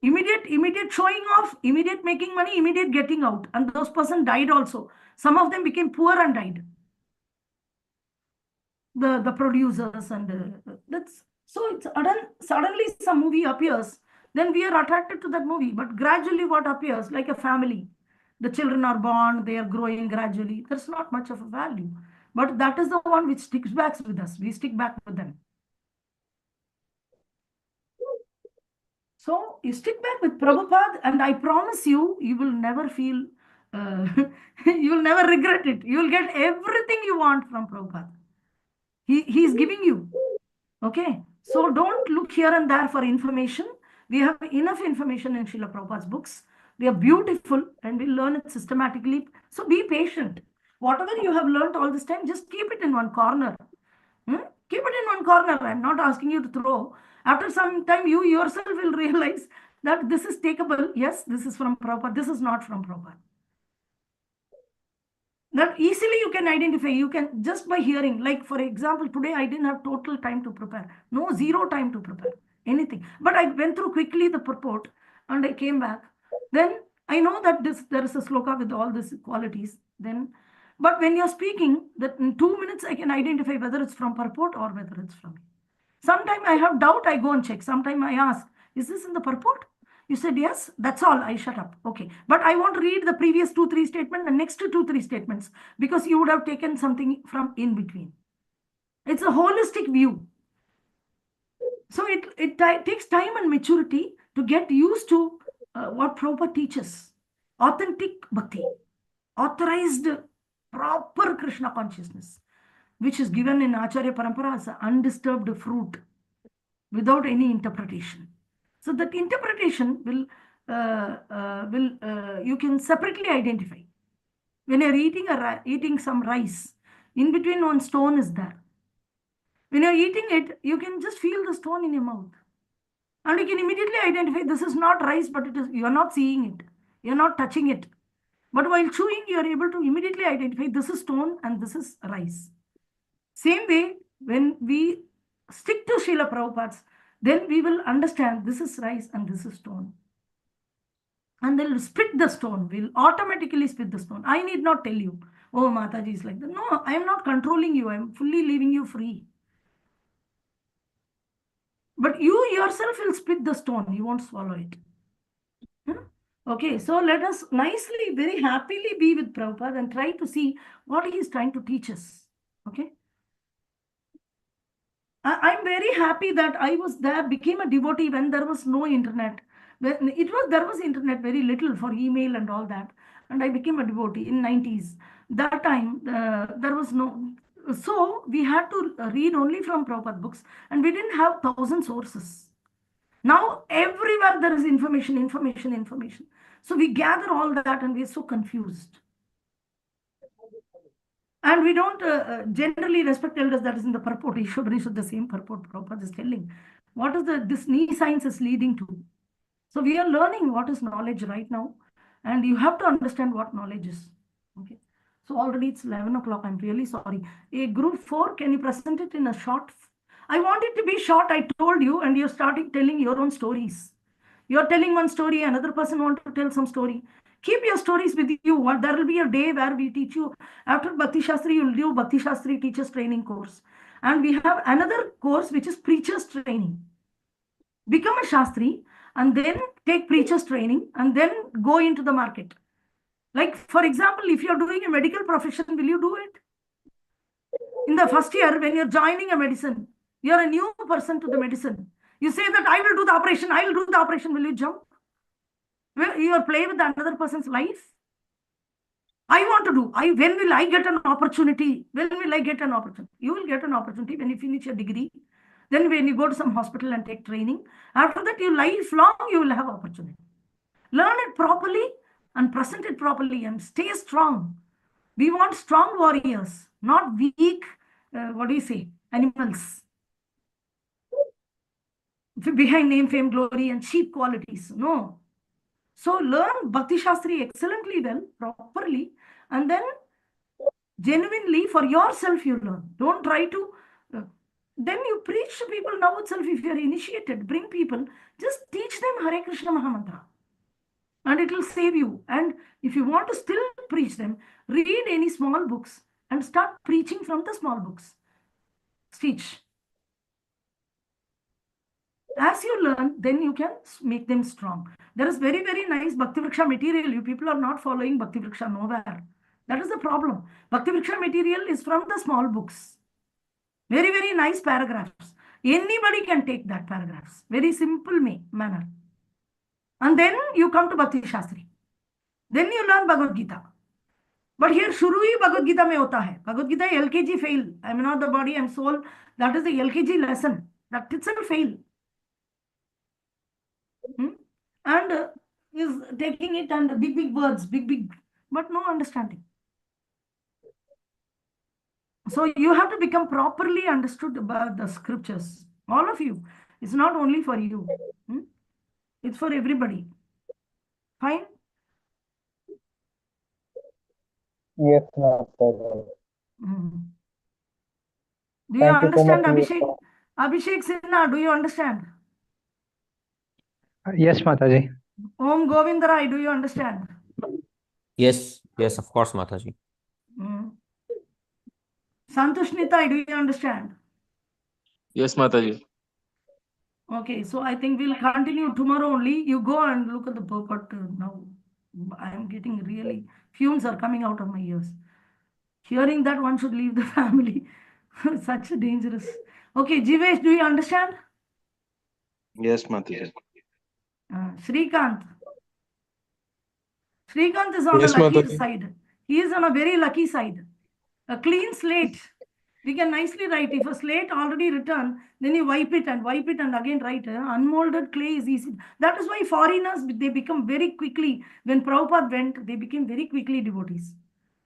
Immediate showing off, immediate making money, immediate getting out. And those person died also. Some of them became poor and died. The producers and that's so it's suddenly some movie appears, then we are attracted to that movie. But gradually what appears, like a family, the children are born, they are growing gradually. There's not much of a value, but that is the one which sticks back with us. We stick back with them. So you stick back with Prabhupada, and I promise you, you will never feel, you will never regret it. You will get everything you want from Prabhupada. He is giving you. Okay. So don't look here and there for information. We have enough information in Srila Prabhupada's books. They are beautiful, and we learn it systematically. So be patient. Whatever you have learned all this time, just keep it in one corner. Keep it in one corner. I'm not asking you to throw. After some time, you yourself will realize that this is takeable. Yes, this is from Prabhupada. This is not from Prabhupada. That easily you can identify. You can just by hearing. Like for example, today I didn't have total time to prepare. No, zero time to prepare anything. But I went through quickly the purport and I came back. Then I know that there is a sloka with all these qualities. Then, but when you're speaking, that in 2 minutes I can identify whether it's from purport or whether it's from me. Sometimes I have doubt, I go and check. Sometimes I ask, is this in the purport? You said yes, that's all. I shut up. Okay. But I want to read the previous 2-3 statements, the next 2-3 statements, because you would have taken something from in between. It's a holistic view. So it takes time and maturity to get used to what Prabhupada teaches. Authentic bhakti, authorized, proper Krishna consciousness, which is given in Acharya Parampara as an undisturbed fruit without any interpretation. So that interpretation will you can separately identify. When you're eating some rice, in between one stone is there. When you're eating it, you can just feel the stone in your mouth. And you can immediately identify this is not rice, but you're not seeing it. You're not touching it. But while chewing, you're able to immediately identify this is stone and this is rice. Same way, when we stick to Srila Prabhupada's, then we will understand this is rice and this is stone. And they'll spit the stone. We'll automatically spit the stone. I need not tell you, oh, Mataji is like that. No, I am not controlling you. I am fully leaving you free. But you yourself will spit the stone. You won't swallow it. Okay, so let us nicely, very happily be with Prabhupada and try to see what he is trying to teach us. Okay. I'm very happy that I was there, became a devotee when there was no internet. There was internet, very little for email and all that. And I became a devotee in 90s. That time, there was no... So we had to read only from Prabhupada books, and we didn't have 1,000 sources. Now, everywhere there is information. So we gather all that and we're so confused. And we don't generally respect elders. That is in the purport. Ishwar the same purport Prabhupada is telling. What is this knee science is leading to? So we are learning what is knowledge right now. And you have to understand what knowledge is. Okay. So already it's 11 o'clock. I'm really sorry. A group 4, can you present it in a short? I want it to be short, I told you, and you're starting telling your own stories. You're telling one story, another person wants to tell some story. Keep your stories with you. There will be a day where we teach you. After Bhakti Shastri, you'll do Bhakti Shastri Teachers Training course. And we have another course which is Preachers Training. Become a Shastri and then take Preachers Training and then go into the market. Like, for example, if you're doing a medical profession, will you do it? In the first year, when you're joining a medicine, you're a new person to the medicine. You say that I will do the operation, I will do the operation. Will you jump? Well, you are playing with another person's life. I want to do. When will I get an opportunity? When will I get an opportunity? You will get an opportunity when you finish your degree. Then when you go to some hospital and take training. After that, you lifelong, you will have opportunity. Learn it properly and present it properly and stay strong. We want strong warriors, not weak, animals. Behind name, fame, glory, and cheap qualities. No. So learn Bhakti Shastri excellently well, properly, and then genuinely for yourself you learn. Don't try to, then you preach to people now itself. If you are initiated, bring people, just teach them Hare Krishna Mahamantra. And it will save you. And if you want to still preach them, read any small books and start preaching from the small books. Teach. As you learn, then you can make them strong. There is very, very nice Bhakti Vriksha material. You people are not following Bhakti Vriksha nowhere. That is the problem. Bhakti Vriksha material is from the small books. Very, very nice paragraphs. Anybody can take that paragraphs. Very simple manner. And then you come to Bhakti Shastri. Then you learn Bhagavad Gita. But here Shuru hi Bhagavad Gita mein hota hai. Bhagavad Gita LKG fail. I am not the body, I am soul. That is the LKG lesson. That itself fail. And is taking it and big words, big, but no understanding. So you have to become properly understood about the scriptures. All of you. It's not only for you. It's for everybody. Fine? Yes, Master. Do you Thank you so understand, much. Abhishek? Abhishek Sinha, do you understand? Yes, Mataji. Om Govindarai, do you understand? Yes, of course, Mataji. Santosh Nitai, do you understand? Yes, Mataji. Okay, so I think we'll continue tomorrow only. You go and look at the book, but now I am getting really, fumes are coming out of my ears. Hearing that one should leave the family. Such a dangerous. Okay, Jivesh, do you understand? Yes, Mataji. Shrikant. Shrikant is on Yes, the lucky Mataji. side. He is on a very lucky side. A clean slate. We can nicely write. If a slate already written, then you wipe it and again write. Unmolded clay is easy. That is why foreigners, they become very quickly, when Prabhupada went, they became very quickly devotees.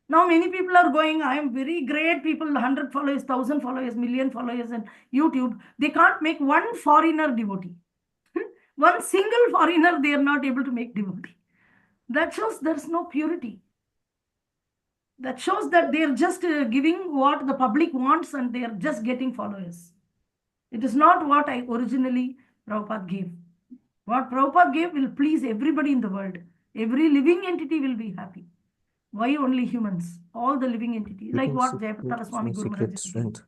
Now many people are going, I am very great people, 100 followers, 1,000 followers, million followers on YouTube. They can't make one foreigner devotee. One single foreigner, they are not able to make devotee. That shows there's no purity. That shows that they are just giving what the public wants and they are just getting followers. It is not what I originally Prabhupada gave. What Prabhupada gave will please everybody in the world. Every living entity will be happy. Why only humans? All the living entities, like what Jayapatara Swami Guru Maharaj Strength,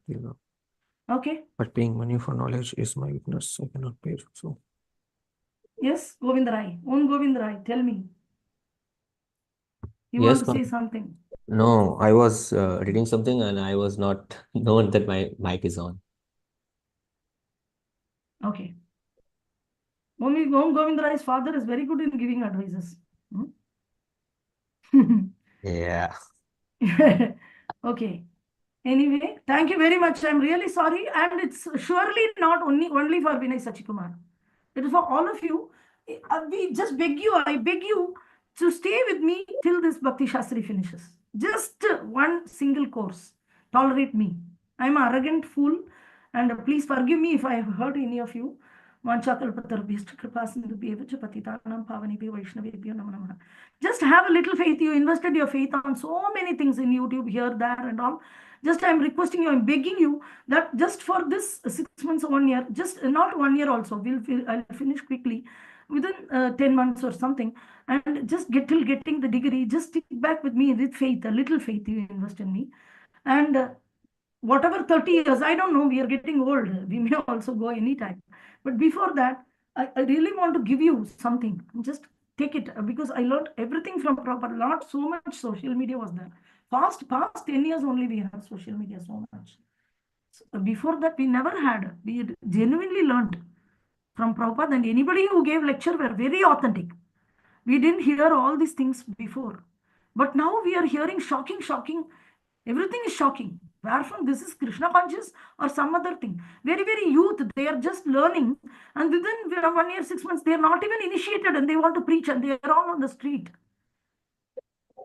Okay. But paying money for knowledge is my weakness. I cannot pay. So Yes, Govindarai. Om Govindarai, tell me. You yes, want to say something? No, I was reading something and I was not known that my mic is on. Okay. Om Govindarai's father is very good in giving advices. Yeah. Okay. Anyway, thank you very much. I'm really sorry. And it's surely not only for Vinay Sachikumar. It is for all of you. We just beg you, I beg you to stay with me till this Bhakti Shastri finishes. Just one single course. Tolerate me. I'm an arrogant fool. And please forgive me if I have hurt any of you. Just have a little faith. You invested your faith on so many things in YouTube, here, there, and all. Just I'm requesting you, I'm begging you that just for this 6 months or 1 year, just not 1 year also, I'll finish quickly within 10 months or something, and just getting the degree, just stick back with me with faith, a little faith you invest in me. And whatever 30 years, I don't know, we are getting old. We may also go anytime. But before that, I really want to give you something. Just take it because I learned everything from Prabhupada. Not so much social media was there. Past 10 years only we have social media so much. So before that we never had. We had genuinely learned from Prabhupada, and anybody who gave lecture were very authentic. We didn't hear all these things before. But now we are hearing shocking. Everything is shocking. Where from this is Krishna conscious or some other thing? Very, very youth, they are just learning. And within 1 year, 6 months, they are not even initiated and they want to preach and they are all on the street.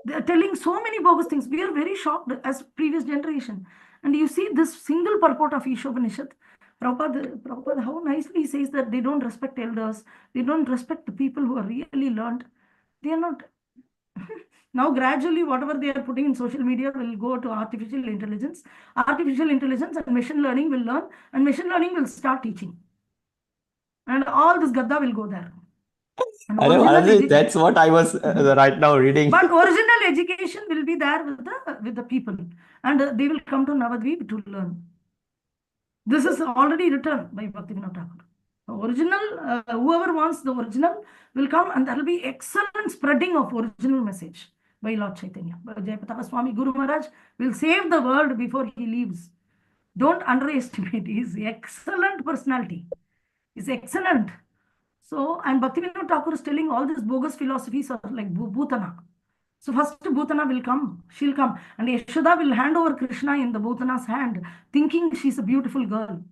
They are telling so many bogus things. We are very shocked as previous generation. And you see this single purport of Isopanisad. Prabhupada, how nicely he says that they don't respect elders. They don't respect the people who are really learned. They are not. Now, gradually, whatever they are putting in social media will go to artificial intelligence. Artificial intelligence and machine learning will learn, and machine learning will start teaching. And all this Gadda will go there. And Honestly, that's what I was right now reading. But original education will be there with the people, and they will come to Navadvip to learn. This is already written by Bhaktivinoda Thakur. Original, whoever wants the original will come, and there will be excellent spreading of original message by Lord Chaitanya. Jayapataka Swami Guru Maharaj will save the world before he leaves. Don't underestimate his excellent personality. He's excellent. So, and Bhaktivinoda Thakur is telling all these bogus philosophies are like Bhutana. So first Bhutana will come, she'll come, and Yashoda will hand over Krishna in the Bhutana's hand, thinking she's a beautiful girl.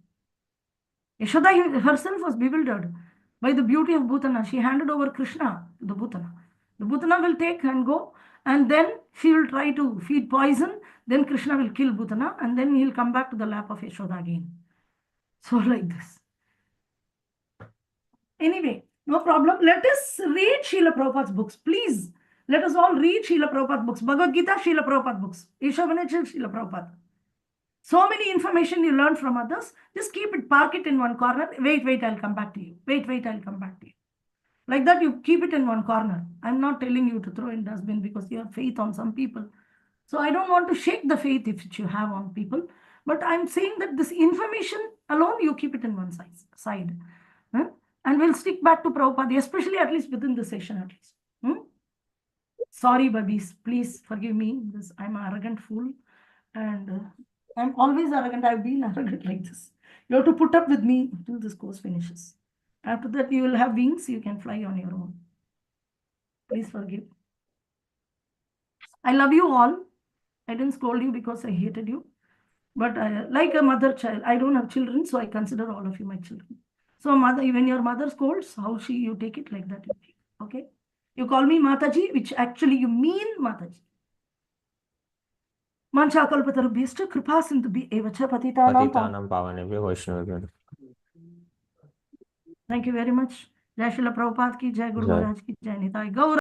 Yashoda herself was bewildered by the beauty of Bhutana. She handed over Krishna to the Bhutana. The Bhutana will take and go, and then she will try to feed poison. Then Krishna will kill Bhutana, and then he'll come back to the lap of Yashoda again. So like this. Anyway, no problem. Let us read Srila Prabhupada's books. Please, let us all read Srila Prabhupada's books. Bhagavad Gita, Srila Prabhupada books. Isopanisad, Srila Prabhupada. So many information you learn from others. Just keep it, park it in one corner. Wait, I'll come back to you. Wait, I'll come back to you. Like that, you keep it in one corner. I'm not telling you to throw in dustbin because you have faith on some people. So I don't want to shake the faith if you have on people. But I'm saying that this information alone, you keep it in one side. Huh? And we'll stick back to Prabhupada, especially at least within the session at least. Sorry, babies, please forgive me. I'm an arrogant fool. And I'm always arrogant. I've been arrogant like this. You have to put up with me until this course finishes. After that, you will have wings. You can fly on your own. Please forgive. I love you all. I didn't scold you because I hated you. But like a mother child, I don't have children, so I consider all of you my children. So mother, when your mother scolds, how you take it like that, you take. Okay? You call me Mataji, which actually you mean Mataji. Manchakalpatarubhyashcha kripa sindhubhi evacha patitanam pavanebhyo Vaishnavabhyo. Thank you very much. Jai Srila Prabhupada ki, Jai Guru Maharaj ki, Jai Nitai Gaur.